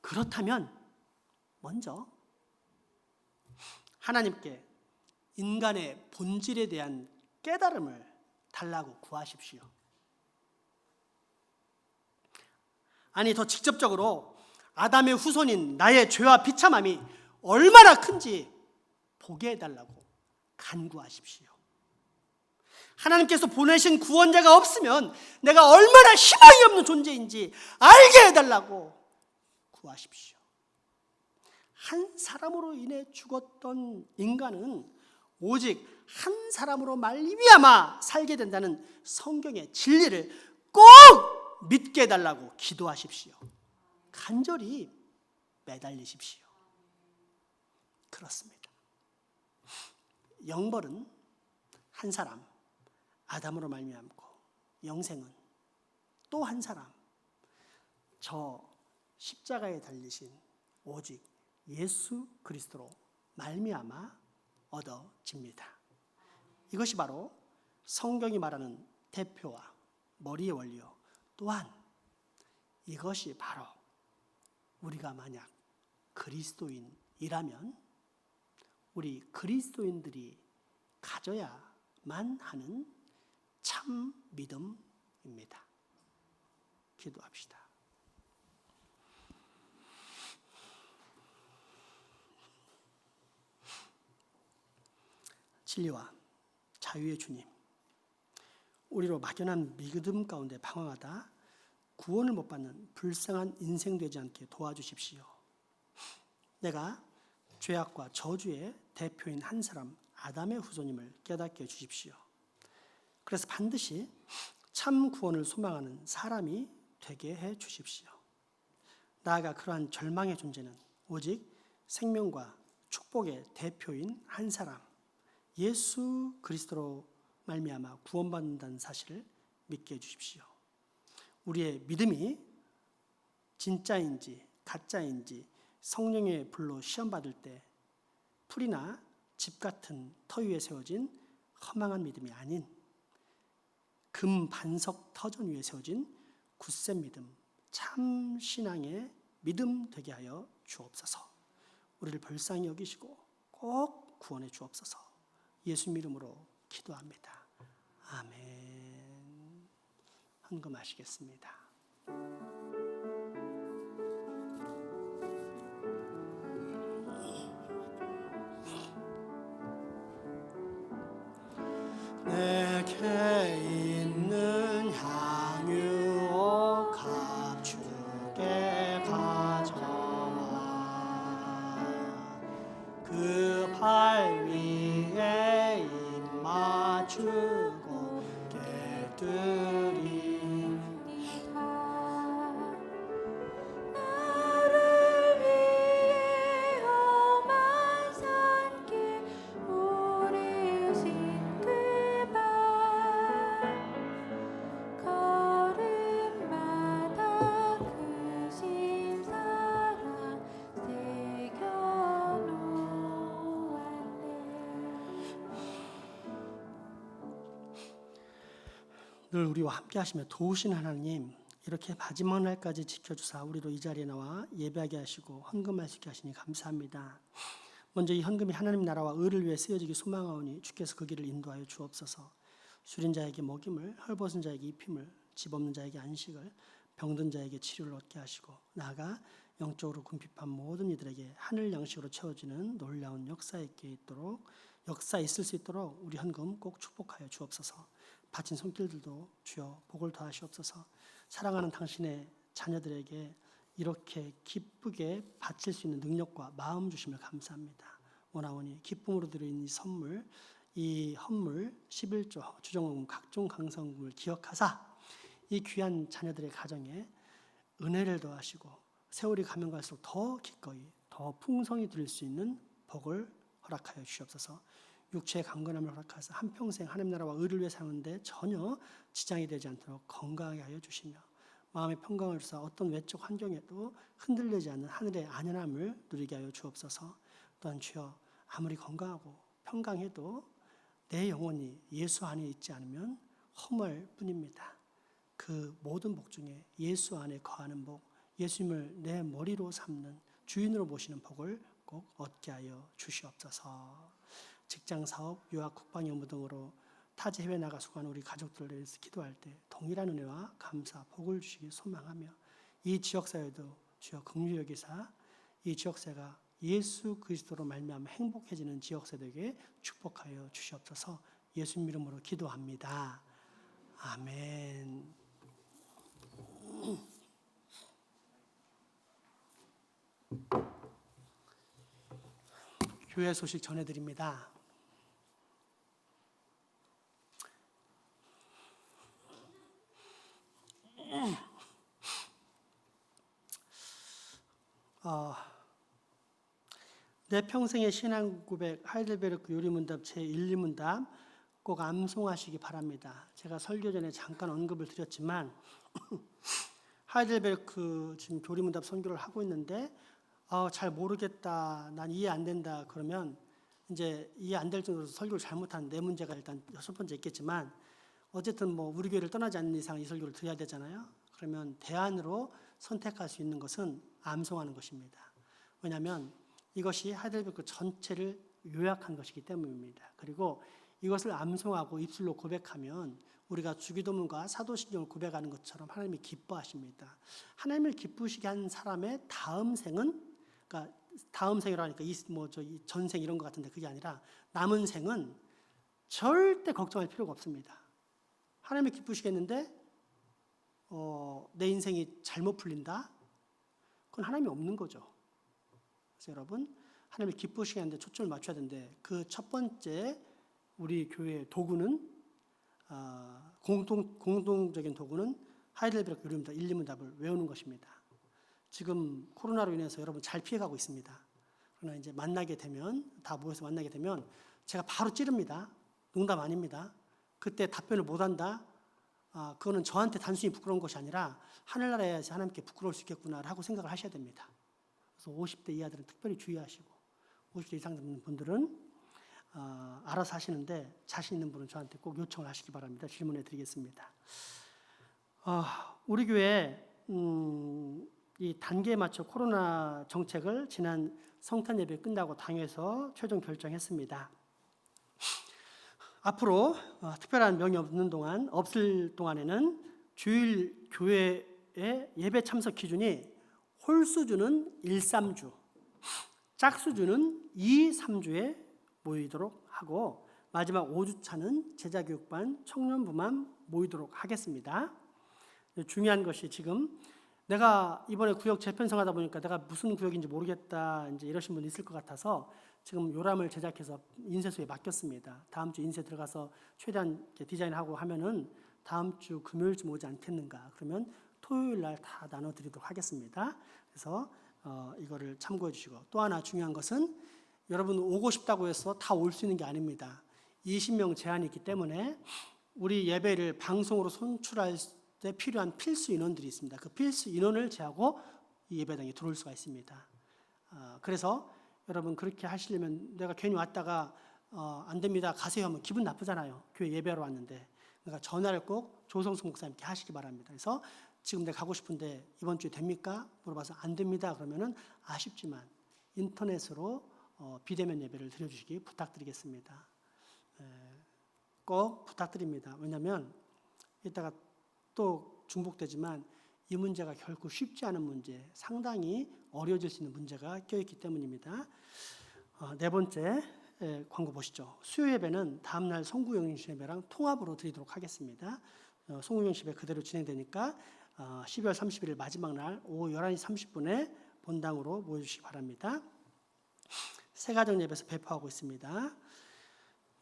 그렇다면 먼저 하나님께 인간의 본질에 대한 깨달음을 달라고 구하십시오. 아니, 더 직접적으로 아담의 후손인 나의 죄와 비참함이 얼마나 큰지 보게 해달라고 간구하십시오. 하나님께서 보내신 구원자가 없으면 내가 얼마나 희망이 없는 존재인지 알게 해달라고 구하십시오. 한 사람으로 인해 죽었던 인간은 오직 한 사람으로 말미암아 살게 된다는 성경의 진리를 꼭 믿게 해달라고 기도하십시오. 간절히 매달리십시오. 그렇습니다. 영벌은 한 사람 아담으로 말미암고 영생은 또 한 사람 저 십자가에 달리신 오직 예수 그리스도로 말미암아 얻어집니다. 이것이 바로 성경이 말하는 대표와 머리의 원리요. 또한 이것이 바로 우리가 만약 그리스도인이라면 우리 그리스도인들이 가져야만 하는 참 믿음입니다. 기도합시다. 진리와 자유의 주님, 우리로 막연한 믿음 가운데 방황하다 구원을 못 받는 불쌍한 인생 되지 않게 도와주십시오. 내가 죄악과 저주의 대표인 한 사람 아담의 후손임을 깨닫게 해주십시오. 그래서 반드시 참 구원을 소망하는 사람이 되게 해주십시오. 나아가 그러한 절망의 존재는 오직 생명과 축복의 대표인 한 사람 예수 그리스도로 말미암아 구원받는다는 사실을 믿게 해주십시오. 우리의 믿음이 진짜인지 가짜인지 성령의 불로 시험받을 때 풀이나 집 같은 터 위에 세워진 허망한 믿음이 아닌 금 반석 터전 위에 세워진 굳센 믿음, 참 신앙의 믿음 되게 하여 주옵소서. 우리를 불쌍히 여기시고 꼭 구원해 주옵소서. 예수 이름으로 기도합니다. 아멘. 헌금하시겠습니다. 내게 있는 향유 값주게 가져와 그 발 위에 입 맞추고 깨뜨리 나를 위해 험한 산길 오르신 그발 걸음마다 크신 사랑 늘 우리와 함께 하시며 도우신 하나님, 이렇게 마지막 날까지 지켜주사 우리로 이 자리에 나와 예배하게 하시고 헌금할 수 있게 하시니 감사합니다. 먼저 이 헌금이 하나님 나라와 의를 위해 쓰여지기 소망하오니 주께서 그 길을 인도하여 주옵소서. 술인 자에게 먹임을, 헐벗은 자에게 입힘을, 집 없는 자에게 안식을, 병든 자에게 치료를 얻게 하시고 나아가 영적으로 궁핍한 모든 이들에게 하늘 양식으로 채워지는 놀라운 역사 있을 수 있도록 우리 헌금 꼭 축복하여 주옵소서. 바친 손길들도 주여 복을 더하시옵소서. 사랑하는 당신의 자녀들에게 이렇게 기쁘게 바칠 수 있는 능력과 마음 주심을 감사합니다. 원하오니 기쁨으로 드린 이 헌물 11조 주정금 각종 강성금을 기억하사 이 귀한 자녀들의 가정에 은혜를 더하시고 세월이 가면 갈수록 더 기꺼이 더 풍성히 드릴 수 있는 복을 허락하여 주시옵소서. 육체의 강건함을 허락하사 한평생 하나님 나라와 의를 위해 사는데 전혀 지장이 되지 않도록 건강하게 하여 주시며 마음의 평강을 주사 어떤 외적 환경에도 흔들리지 않는 하늘의 안연함을 누리게 하여 주옵소서. 또한 주여 아무리 건강하고 평강해도 내 영혼이 예수 안에 있지 않으면 허무할 뿐입니다. 그 모든 복 중에 예수 안에 거하는 복, 예수님을 내 머리로 삼는 주인으로 모시는 복을 꼭 얻게 하여 주시옵소서. 직장, 사업, 유학, 국방 업무 등으로 타지 해외 나가 수고하는 우리 가족들을 위해서 기도할 때 동일한 은혜와 감사, 복을 주시기 소망하며 이 지역사회도 주여 긍휼히 여기사 이 지역사회가 예수 그리스도로 말미암아 행복해지는 지역사회에게 축복하여 주시옵소서. 예수 이름으로 기도합니다. 아멘. 교회 소식 전해드립니다. 내 평생의 신앙 고백 하이델베르크 요리문답 제1, 2문답 꼭 암송하시기 바랍니다. 제가 설교 전에 잠깐 언급을 드렸지만 하이델베르크 지금 교리문답 선교를 하고 있는데 잘 모르겠다, 난 이해 안 된다 그러면 이제 이해 안 될 정도로 설교를 잘못한 내 문제가 일단 첫 번째 있겠지만 어쨌든 뭐 우리 교회를 떠나지 않는 이상 이 설교를 드려야 되잖아요. 그러면 대안으로 선택할 수 있는 것은 암송하는 것입니다. 왜냐하면 이것이 하이델베르크 전체를 요약한 것이기 때문입니다. 그리고 이것을 암송하고 입술로 고백하면 우리가 주기도문과 사도신경을 고백하는 것처럼 하나님이 기뻐하십니다. 하나님을 기쁘시게 한 사람의 다음 생은, 그러니까 다음 생이라니까 이 전생 이런 것 같은데 그게 아니라 남은 생은 절대 걱정할 필요가 없습니다. 하나님을 기쁘시게 했는데 내 인생이 잘못 풀린다? 그건 하나님이 없는 거죠. 그래서 여러분 하나님을 기쁘시게 하는데 초점을 맞춰야 되는데 그 첫 번째 우리 교회의 도구는 공동적인 도구는 하이델베르크 요리문답 1, 2문답을 외우는 것입니다. 지금 코로나로 인해서 여러분 잘 피해가고 있습니다. 그러나 이제 만나게 되면 다 모여서 만나게 되면 제가 바로 찌릅니다. 농담 아닙니다. 그때 답변을 못한다. 그거는 저한테 단순히 부끄러운 것이 아니라 하늘나라에서 하나님께 부끄러울 수 있겠구나라고 생각을 하셔야 됩니다. 그래서 50대 이하들은 특별히 주의하시고 50대 이상 되는 분들은 알아서 하시는데 자신 있는 분은 저한테 꼭 요청을 하시기 바랍니다. 질문해 드리겠습니다. 우리 교회 이 단계에 맞춰 코로나 정책을 지난 성탄 예배 끝나고 당에서 최종 결정했습니다. 앞으로 특별한 명이 없을 동안에는 주일 교회의 예배 참석 기준이 홀수주는 1, 3주, 짝수주는 2, 3주에 모이도록 하고 마지막 5주차는 제자교육반, 청년부만 모이도록 하겠습니다. 중요한 것이 지금 내가 이번에 구역 재편성하다 보니까 내가 무슨 구역인지 모르겠다 이제 이러신 분 있을 것 같아서 지금 요람을 제작해서 인쇄소에 맡겼습니다. 다음 주 인쇄 들어가서 최대한 디자인하고 하면은 다음 주 금요일쯤 오지 않겠는가. 그러면 토요일 날 다 나눠드리도록 하겠습니다. 그래서 이거를 참고해 주시고 또 하나 중요한 것은 여러분 오고 싶다고 해서 다 올 수 있는 게 아닙니다. 20명 제한이 있기 때문에 우리 예배를 방송으로 송출할 때 필요한 필수 인원들이 있습니다. 그 필수 인원을 제하고 이 예배당에 들어올 수가 있습니다. 그래서 여러분 그렇게 하시려면 내가 괜히 왔다가 안 됩니다 가세요 하면 기분 나쁘잖아요. 교회 예배하러 왔는데. 그러니까 전화를 꼭 조성수 목사님께 하시기 바랍니다. 그래서 지금 내가 가고 싶은데 이번 주에 됩니까? 물어봐서 안 됩니다. 그러면은 아쉽지만 인터넷으로 비대면 예배를 드려주시기 부탁드리겠습니다. 꼭 부탁드립니다. 왜냐하면 이따가 또 중복되지만 이 문제가 결코 쉽지 않은 문제, 상당히 어려워질 수 있는 문제가 껴있기 때문입니다. 네 번째 광고 보시죠. 수요 예배는 다음날 송구영신 예배랑 통합으로 드리도록 하겠습니다. 송구영신 예배 그대로 진행되니까 12월 31일 마지막 날 오후 11시 30분에 본당으로 모여주시기 바랍니다. 새가정 예배에서 배포하고 있습니다.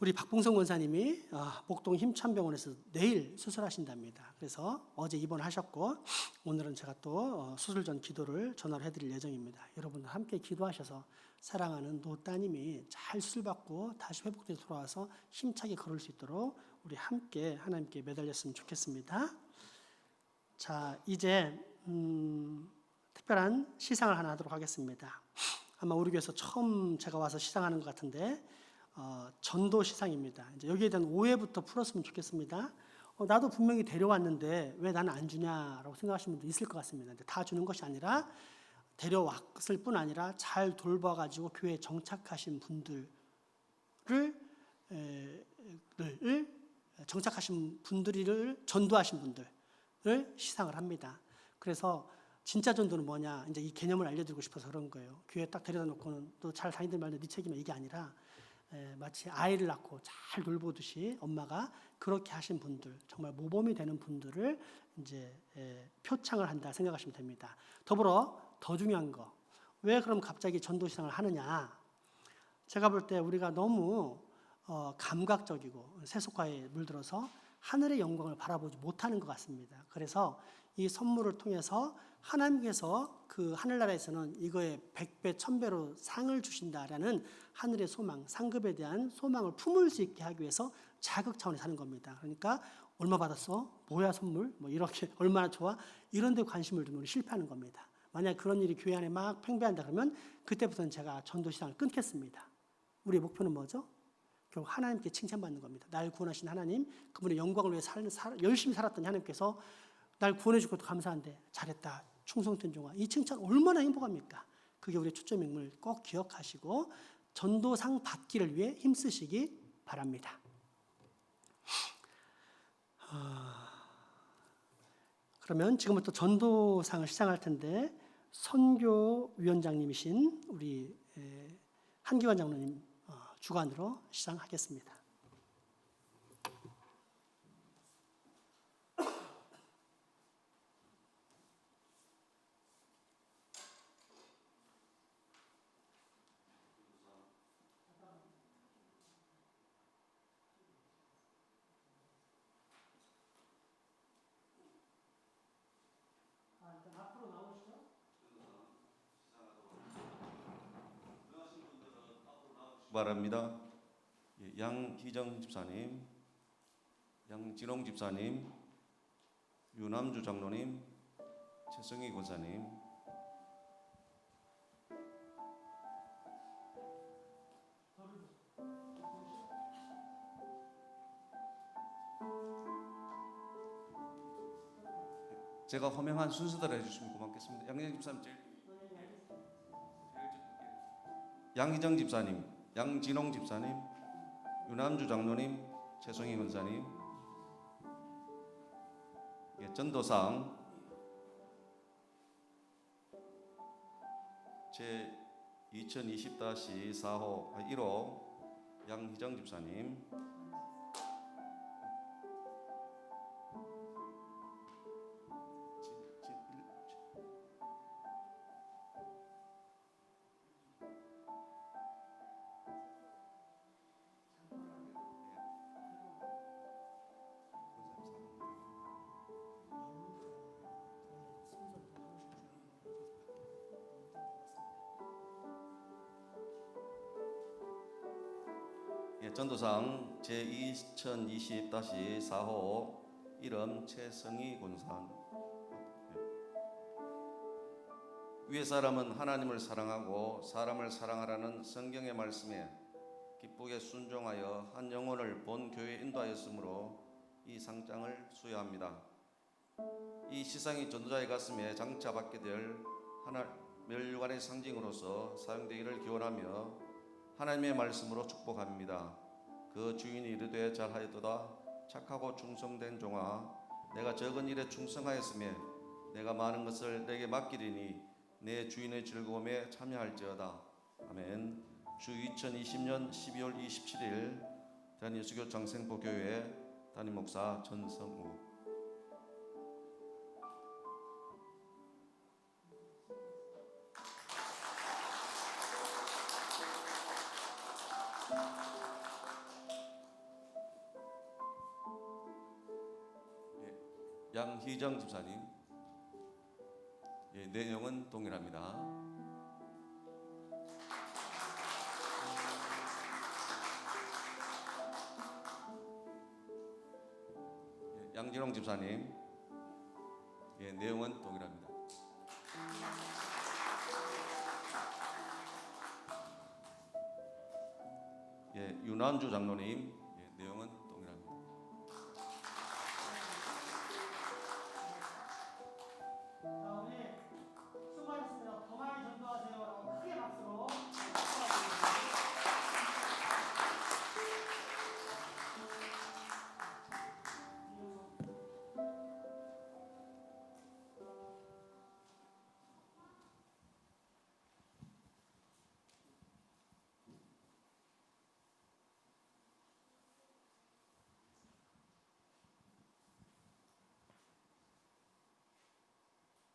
우리 박봉성 권사님이 목동 힘찬병원에서 내일 수술하신답니다. 그래서 어제 입원하셨고 오늘은 제가 또 수술 전 기도를 전화를 해드릴 예정입니다. 여러분들 함께 기도하셔서 사랑하는 노 따님이 잘 수술받고 다시 회복돼서 돌아와서 힘차게 걸을 수 있도록 우리 함께 하나님께 매달렸으면 좋겠습니다. 자, 이제 특별한 시상을 하나 하도록 하겠습니다. 아마 우리 교회에서 처음 제가 와서 시상하는 것 같은데 전도 시상입니다. 이제 여기에 대한 오해부터 풀었으면 좋겠습니다. 나도 분명히 데려왔는데 왜 나는 안 주냐라고 생각하시는 분도 있을 것 같습니다. 근데 다 주는 것이 아니라 데려왔을 뿐 아니라 잘 돌봐가지고 교회에 정착하신 분들을 전도하신 분들을 시상을 합니다. 그래서 진짜 전도는 뭐냐? 이제 이 개념을 알려드리고 싶어서 그런 거예요. 교회 딱 데려다 놓고는 또 잘 다니들 말든 네 책임이야 이게 아니라 마치 아이를 낳고 잘 돌보듯이 엄마가 그렇게 하신 분들, 정말 모범이 되는 분들을 이제 표창을 한다 생각하시면 됩니다. 더불어 더 중요한 거, 왜 그럼 갑자기 전도시상을 하느냐? 제가 볼 때 우리가 너무 감각적이고 세속화에 물들어서 하늘의 영광을 바라보지 못하는 것 같습니다. 그래서 이 선물을 통해서 하나님께서 그 하늘나라에서는 이거에 100배, 1000배로 상을 주신다라는 하늘의 소망, 상급에 대한 소망을 품을 수 있게 하기 위해서 자극 차원에서 하는 겁니다. 그러니까 얼마 받았어? 뭐야 선물? 뭐 이렇게 얼마나 좋아? 이런 데 관심을 두면 실패하는 겁니다. 만약 그런 일이 교회 안에 막 팽배한다 그러면 그때부터는 제가 전도시장을 끊겠습니다. 우리의 목표는 뭐죠? 결국 하나님께 칭찬받는 겁니다. 날 구원하신 하나님, 그분의 영광을 위해 열심히 살았던 하나님께서 날 구원해 주고 감사한데 잘했다, 충성된 종아, 이 칭찬 얼마나 행복합니까? 그게 우리의 초점임을 꼭 기억하시고 전도상 받기를 위해 힘쓰시기 바랍니다. 그러면 지금부터 전도상을 시작할 텐데 선교위원장님이신 우리 한기환 장로님 주관으로 시작하겠습니다. 바랍니다. 예, 양희정 집사님, 양진홍 집사님, 유남주 장로님, 최성희 권사님. 제가 호명한 순서대로 해주시면 고맙겠습니다. 양희정 집사님 양희정 집사님, 양진홍 집사님, 유남주 장로님, 최성희 권사님. 예, 전도상 제 2020-4호 1호 양희정 집사님. 예, 전도상 제 2020-4호 이름 최성희 권사. 위의 사람은 하나님을 사랑하고 사람을 사랑하라는 성경의 말씀에 기쁘게 순종하여 한 영혼을 본 교회에 인도하였으므로 이 상장을 수여합니다. 이 시상이 전도자의 가슴에 장차받게 될 멸류관의 상징으로서 사용되기를 기원하며 하나님의 말씀으로 축복합니다. 그 주인이 이르되 잘하였도다. 착하고 충성된 종아, 내가 적은 일에 충성하였으며 내가 많은 것을 내게 맡기리니 내 주인의 즐거움에 참여할지어다. 아멘. 주 2020년 12월 27일 대한예수교 장생포교회 담임 목사 전성우. 양희정 집사님. 예, 내용은 동일합니다. 예, 양진홍 집사님. 예, 내용은 동일합니다. 예, 윤환주 장로님. 예, 내용은 동일합니다. 자, 우리 수고하셨습니다. 더 많이 전도하세요라고 크게 박수로.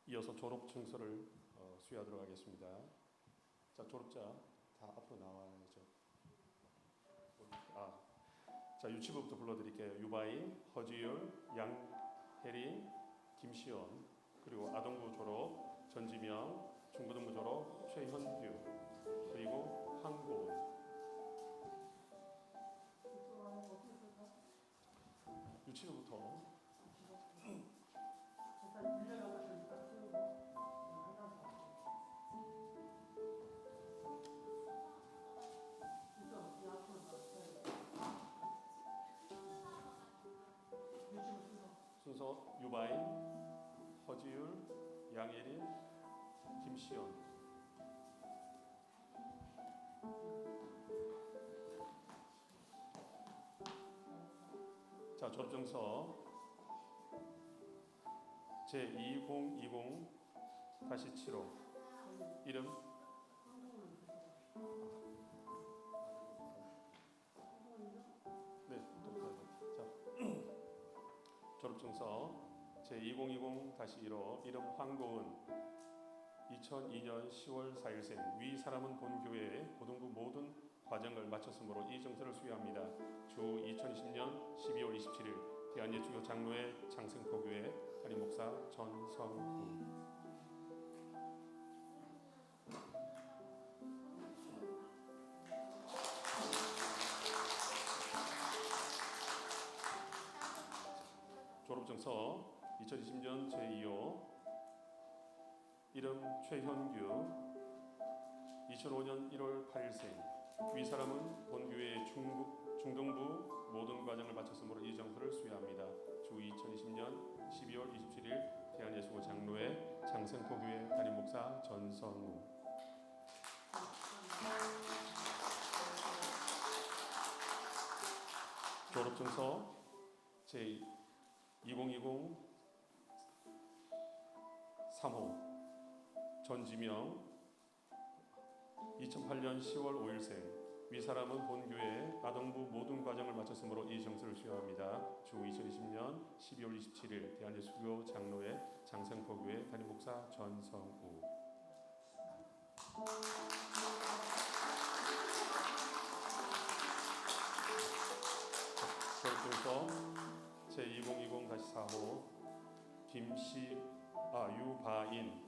이어서 졸업 증서를 수여하도록 하겠습니다. 자, 졸업자 다 앞으로 나와야죠. 자, 유치부부터 불러드릴게요. 유바이, 허지율, 양혜리, 김시연, 그리고 아동부 졸업 전지명, 중고등부 졸업 최현규, 그리고 황고은. 유치부부터. 순서 유바이, 허지율, 양예린, 김시연. 자, 졸업증서 제2020-7호 이름 네, 자, 졸업증서 제2020-1호 이름 황고은 2002년 10월 4일생 위 사람은 본 교회의 고등부 모든 과정을 마쳤으므로 이 증서를 수여합니다. 주 2020년 12월 27일 대한예수교 장로회 장생포교회 담임 목사 전성우. 졸업증서 2020년 제2호 이름 최현규 2005년 1월 8일생 위 사람은 본교회 중등부 모든 과정을 마쳤으므로 이 정서를 수여합니다. 주 2020년 12월 27일 대한예수교 장로회 장생포교회 담임 목사 전성우. 졸업증서 제 2020 3호 전지명 2008년 10월 5일생 위 사람은 본교회 아동부 모든 과정을 마쳤으므로 이 정서를 수여합니다. 주 2020년 12월 27일 대한예수교 장로회 장생포교회 담임 목사 전성우. 졸업증서 제 2020-4호 유바인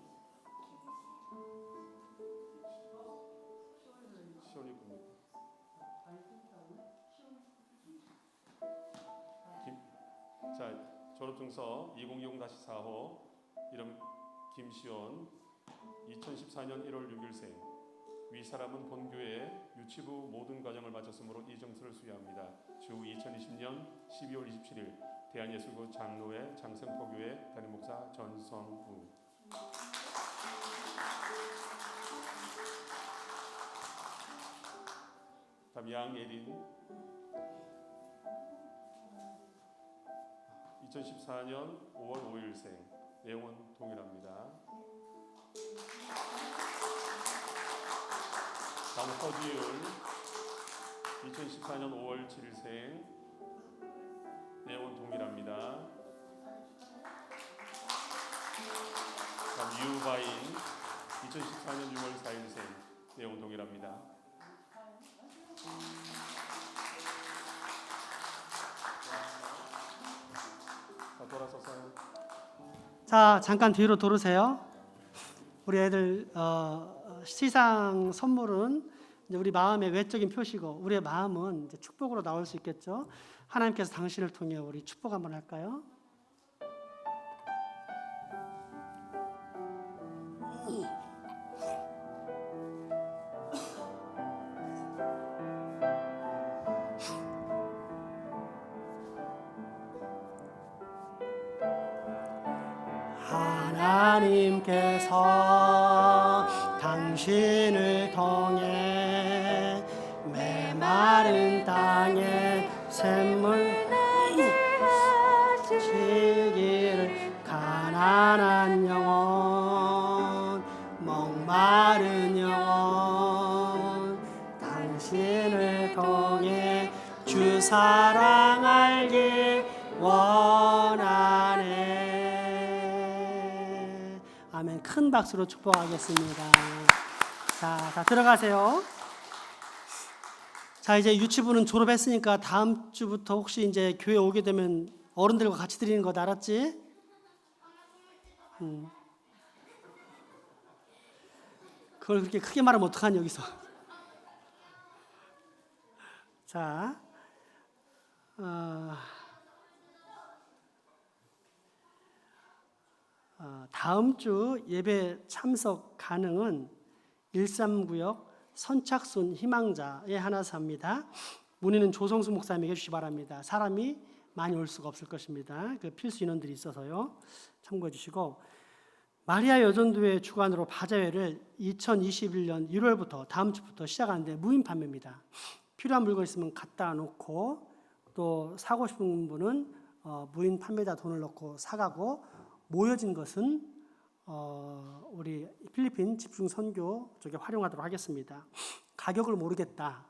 자, 졸업증서 2020-4호 이름 김시온 2014년 1월 6일생 위 사람은 본교회 유치부 모든 과정을 마쳤으므로 이 정서를 수여합니다. 주 2020년 12월 27일 대한예수교 장로회 장생포교회 담임 목사 전성우. 다음 양예린 2014년 5월 5일생 내용은 동일합니다. 다음 허지율 2014년 5월 7일생 내용은 동일합니다. 다음 유바인 2014년 6월 4일생 내용은 동일합니다. 돌아서서 자, 잠깐 뒤로 돌으세요. 우리 애들 시상 선물은 이제 우리 마음의 외적인 표시고 우리의 마음은 이제 축복으로 나올 수 있겠죠. 하나님께서 당신을 통해 우리 축복 한번 할까요? 하나님께서 당신을 통해 메마른 땅에 샘물 지기를 가난한 영혼 목마른 영혼 당신을 통해 주 사랑 알기 원하네. 아멘. 큰 박수로 축복하겠습니다. 자, 들어가세요. 자, 이제 유치부는 졸업했으니까 다음 주부터 혹시 이제 교회 오게 되면 어른들과 같이 드리는 거 알았지? 그걸 그렇게 크게 말하면 어떡하니 여기서. 자, 다음 주 예배 참석 가능은 13구역 선착순 희망자의 하나사입니다. 문의는 조성수 목사님에게 해주시기 바랍니다. 사람이 많이 올 수가 없을 것입니다. 그 필수 인원들이 있어서요. 참고해 주시고 마리아 여전도회 주관으로 바자회를 2021년 1월부터 다음 주부터 시작하는데 무인 판매입니다. 필요한 물건 있으면 갖다 놓고 또 사고 싶은 분은 무인 판매다 돈을 넣고 사가고 모여진 것은 우리 필리핀 집중 선교 쪽에 활용하도록 하겠습니다. 가격을 모르겠다.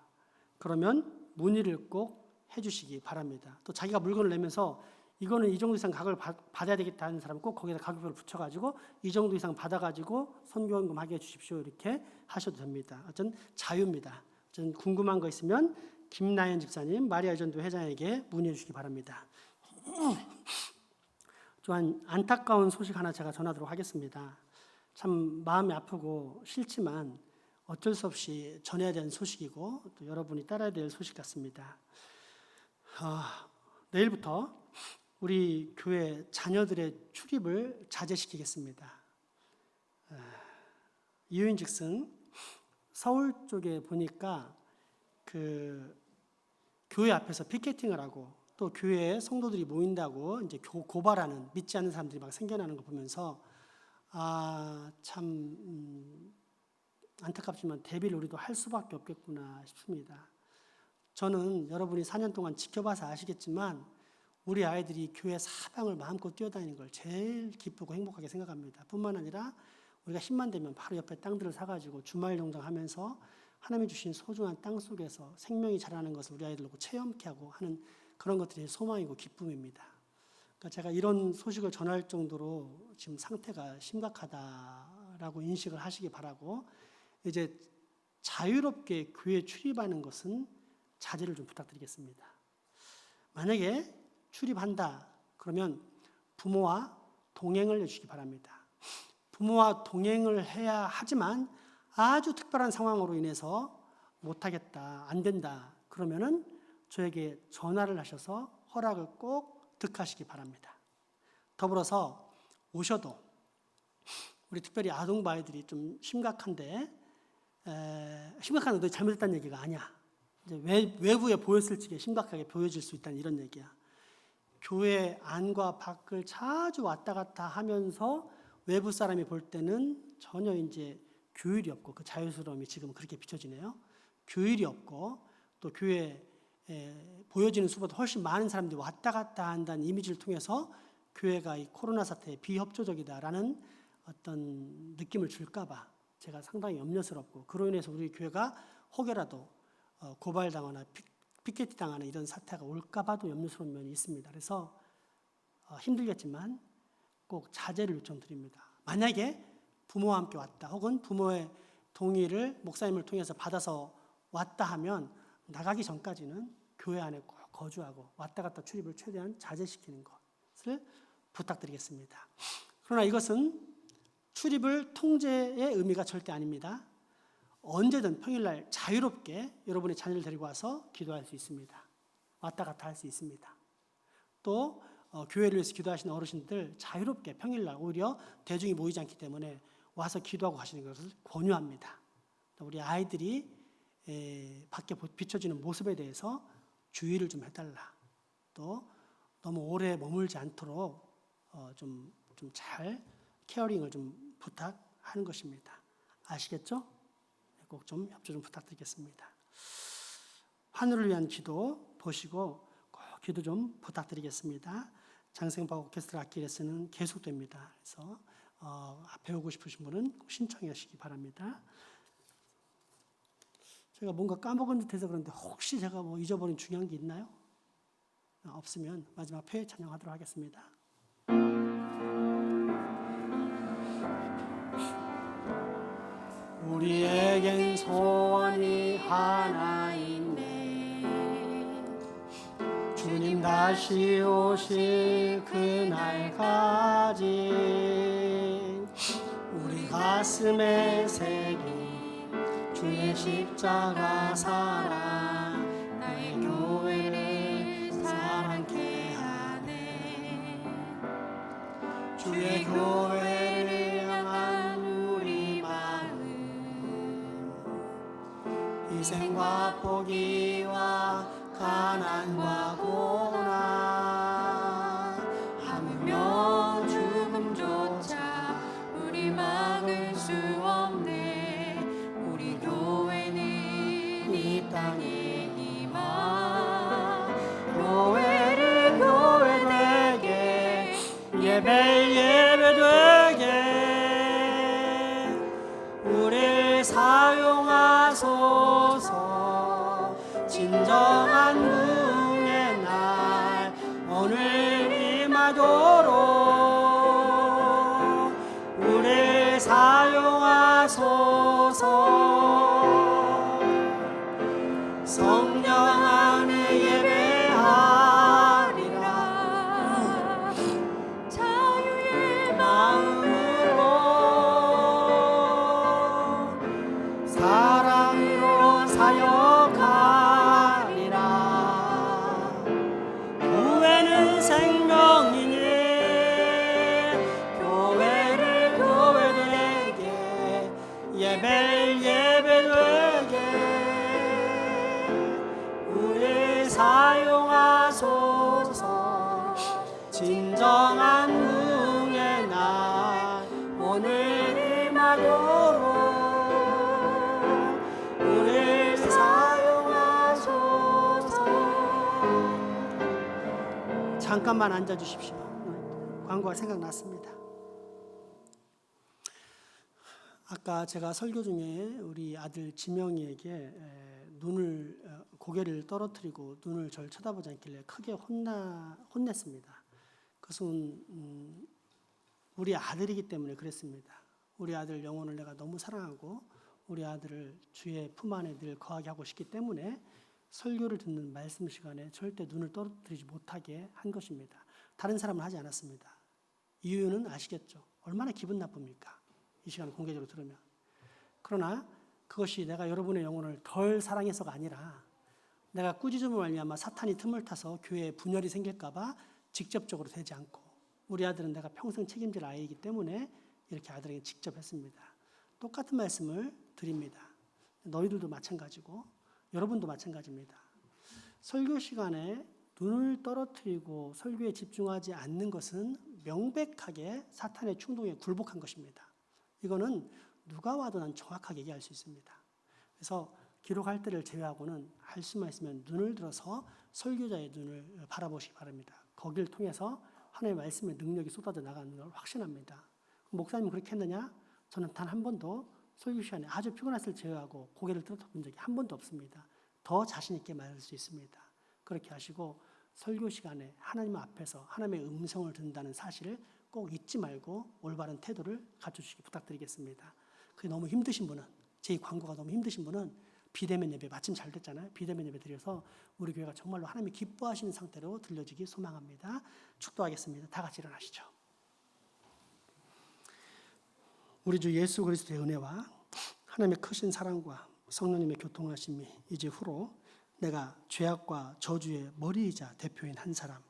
그러면 문의를 꼭 해주시기 바랍니다. 또 자기가 물건을 내면서 이거는 이 정도 이상 가격을 받아야 되겠다 하는 사람은 꼭 거기다 가격표를 붙여가지고 이 정도 이상 받아가지고 선교헌금 하게 해주십시오. 이렇게 하셔도 됩니다. 어쨌든 자유입니다. 어쨌든 궁금한 거 있으면 김나연 집사님, 마리아 여전도 회장에게 문의해 주시기 바랍니다. 또한 안타까운 소식 하나 제가 전하도록 하겠습니다. 참 마음이 아프고 싫지만 어쩔 수 없이 전해야 되는 소식이고 또 여러분이 따라야 될 소식 같습니다. 내일부터 우리 교회 자녀들의 출입을 자제시키겠습니다. 이유인즉슨 서울 쪽에 보니까 그 교회 앞에서 피켓팅을 하고 또 교회에 성도들이 모인다고 이제 고발하는 믿지 않는 사람들이 막 생겨나는 거 보면서 참 안타깝지만 대비를 우리도 할 수밖에 없겠구나 싶습니다. 저는 여러분이 4년 동안 지켜봐서 아시겠지만 우리 아이들이 교회 사방을 마음껏 뛰어다니는 걸 제일 기쁘고 행복하게 생각합니다. 뿐만 아니라 우리가 힘만 되면 바로 옆에 땅들을 사가지고 주말 농장하면서 하나님이 주신 소중한 땅 속에서 생명이 자라는 것을 우리 아이들하고 체험케 하고 하는 그런 것들이 소망이고 기쁨입니다. 그러니까 제가 이런 소식을 전할 정도로 지금 상태가 심각하다라고 인식을 하시기 바라고, 이제 자유롭게 교회에 출입하는 것은 자제를 좀 부탁드리겠습니다. 만약에 출입한다 그러면 부모와 동행을 해주시기 바랍니다. 부모와 동행을 해야 하지만 아주 특별한 상황으로 인해서 못하겠다, 안 된다 그러면은 저에게 전화를 하셔서 허락을 꼭 득하시기 바랍니다. 더불어서 오셔도 우리 특별히 아동부 아이들이 좀 심각한데 심각한데 너 잘못했다는 얘기가 아니야. 이제 외부에 보였을 적에 심각하게 보여질 수 있다는 이런 얘기야. 교회 안과 밖을 자주 왔다 갔다 하면서 외부 사람이 볼 때는 전혀 이제 교율이 없고 그 자유스러움이 지금 그렇게 비춰지네요. 교율이 없고 또 교회에 보여지는 수보다 훨씬 많은 사람들이 왔다 갔다 한다는 이미지를 통해서 교회가 이 코로나 사태에 비협조적이다라는 어떤 느낌을 줄까봐 제가 상당히 염려스럽고, 그로 인해서 우리 교회가 혹여라도 고발당하거나 피켓 당하는 이런 사태가 올까봐도 염려스러운 면이 있습니다. 그래서 힘들겠지만 꼭 자제를 요청드립니다. 만약에 부모와 함께 왔다 혹은 부모의 동의를 목사님을 통해서 받아서 왔다 하면 나가기 전까지는 교회 안에 꼭 거주하고 왔다 갔다 출입을 최대한 자제시키는 것을 부탁드리겠습니다. 그러나 이것은 출입을 통제의 의미가 절대 아닙니다. 언제든 평일날 자유롭게 여러분의 자녀를 데리고 와서 기도할 수 있습니다. 왔다 갔다 할 수 있습니다. 또 교회를 위해서 기도하시는 어르신들 자유롭게 평일날 오히려 대중이 모이지 않기 때문에 와서 기도하고 가시는 것을 권유합니다. 또 우리 아이들이 밖에 비춰지는 모습에 대해서 주의를 좀 해달라. 또 너무 오래 머물지 않도록 좀 잘 케어링을 좀 부탁하는 것입니다. 아시겠죠? 꼭 좀 협조 좀 부탁드리겠습니다. 하늘을 위한 기도 보시고 꼭 기도 좀 부탁드리겠습니다. 장생박 오케스트라 악기 레슨은 계속됩니다. 그래서 배우고 싶으신 분은 꼭 신청해 주시기 바랍니다. 제가 뭔가 까먹은 듯해서 그런데 혹시 제가 뭐 잊어버린 중요한 게 있나요? 없으면 마지막 폐 찬양하도록 하겠습니다. 우리에겐 소원이 하나 있네. 주님 다시 오실 그날까지 우리 가슴에 새긴 주의 십자가 사랑 나의 교회를 사랑케 하네. 주의 교회를 향한 우리 마음 희생과 포기와 가난과 고난 하물며 죽음조차 우리 막을 수 없네. 우리 교회는 이 땅에 임하 교회를 교회되게 예배되게 우리를 사용하소서. 진정한 부흥의 날 오늘 임하도록 우리를 사용하소서. 성령 안에 예배하리라 자유의 마음으로 사랑으로 사역하리라. 구에는 생명 사고로 우릴 사용하소서. 잠깐만 앉아주십시오. 광고가 생각났습니다. 아까 제가 설교 중에 우리 아들 지명이에게 고개를 떨어뜨리고 눈을 절 쳐다보지 않길래 크게 혼냈습니다. 그것은 우리 아들이기 때문에 그랬습니다. 우리 아들 영혼을 내가 너무 사랑하고 우리 아들을 주의 품 안에 늘 거하게 하고 싶기 때문에 설교를 듣는 말씀 시간에 절대 눈을 떨어뜨리지 못하게 한 것입니다. 다른 사람은 하지 않았습니다. 이유는 아시겠죠? 얼마나 기분 나쁩니까? 이 시간을 공개적으로 들으면. 그러나 그것이 내가 여러분의 영혼을 덜 사랑해서가 아니라 내가 꾸짖음을 말미암아 사탄이 틈을 타서 교회에 분열이 생길까 봐 직접적으로 되지 않고 우리 아들은 내가 평생 책임질 아이이기 때문에 이렇게 아들에게 직접 했습니다. 똑같은 말씀을 드립니다. 너희들도 마찬가지고 여러분도 마찬가지입니다. 설교 시간에 눈을 떨어뜨리고 설교에 집중하지 않는 것은 명백하게 사탄의 충동에 굴복한 것입니다. 이거는 누가 와도 난 정확하게 얘기할 수 있습니다. 그래서 기록할 때를 제외하고는 할 수만 있으면 눈을 들어서 설교자의 눈을 바라보시기 바랍니다. 거기를 통해서 하나님의 말씀의 능력이 쏟아져 나가는 걸 확신합니다. 목사님 그렇게 했느냐? 저는 단 한 번도 설교 시간에 아주 피곤했을 제외하고 고개를 떨어뜨린 적이 한 번도 없습니다. 더 자신 있게 말할 수 있습니다. 그렇게 하시고 설교 시간에 하나님 앞에서 하나님의 음성을 듣는다는 사실을 꼭 잊지 말고 올바른 태도를 갖춰주시기 부탁드리겠습니다. 그게 너무 힘드신 분은, 제 광고가 너무 힘드신 분은 비대면 예배 마침 잘 됐잖아요. 비대면 예배 드려서 우리 교회가 정말로 하나님이 기뻐하시는 상태로 들려지기 소망합니다. 축도하겠습니다. 다 같이 일어나시죠. 우리 주 예수 그리스도의 은혜와 하나님의 크신 사랑과 성령님의 교통하심이 이제 후로 내가 죄악과 저주의 머리이자 대표인 한 사람,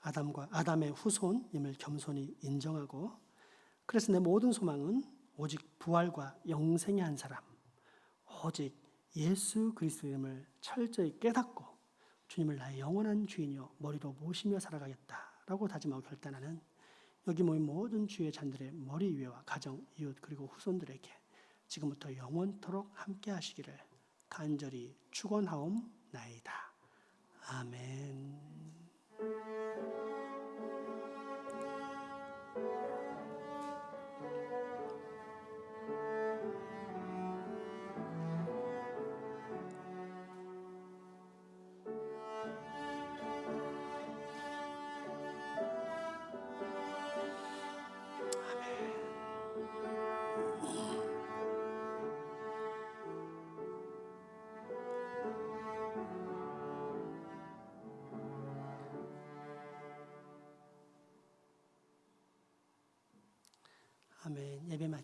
아담의 후손임을 겸손히 인정하고, 그래서 내 모든 소망은 오직 부활과 영생의 한 사람, 오직 예수 그리스도임을 철저히 깨닫고 주님을 나의 영원한 주인이요 머리로 모시며 살아가겠다라고 다짐하고 결단하는 여기 모인 모든 주의 잔들의 머리 위와 가정, 이웃 그리고 후손들에게 지금부터 영원토록 함께 하시기를 간절히 축원하옵나이다. 아멘. 아멘. 예배 마쳤습니다.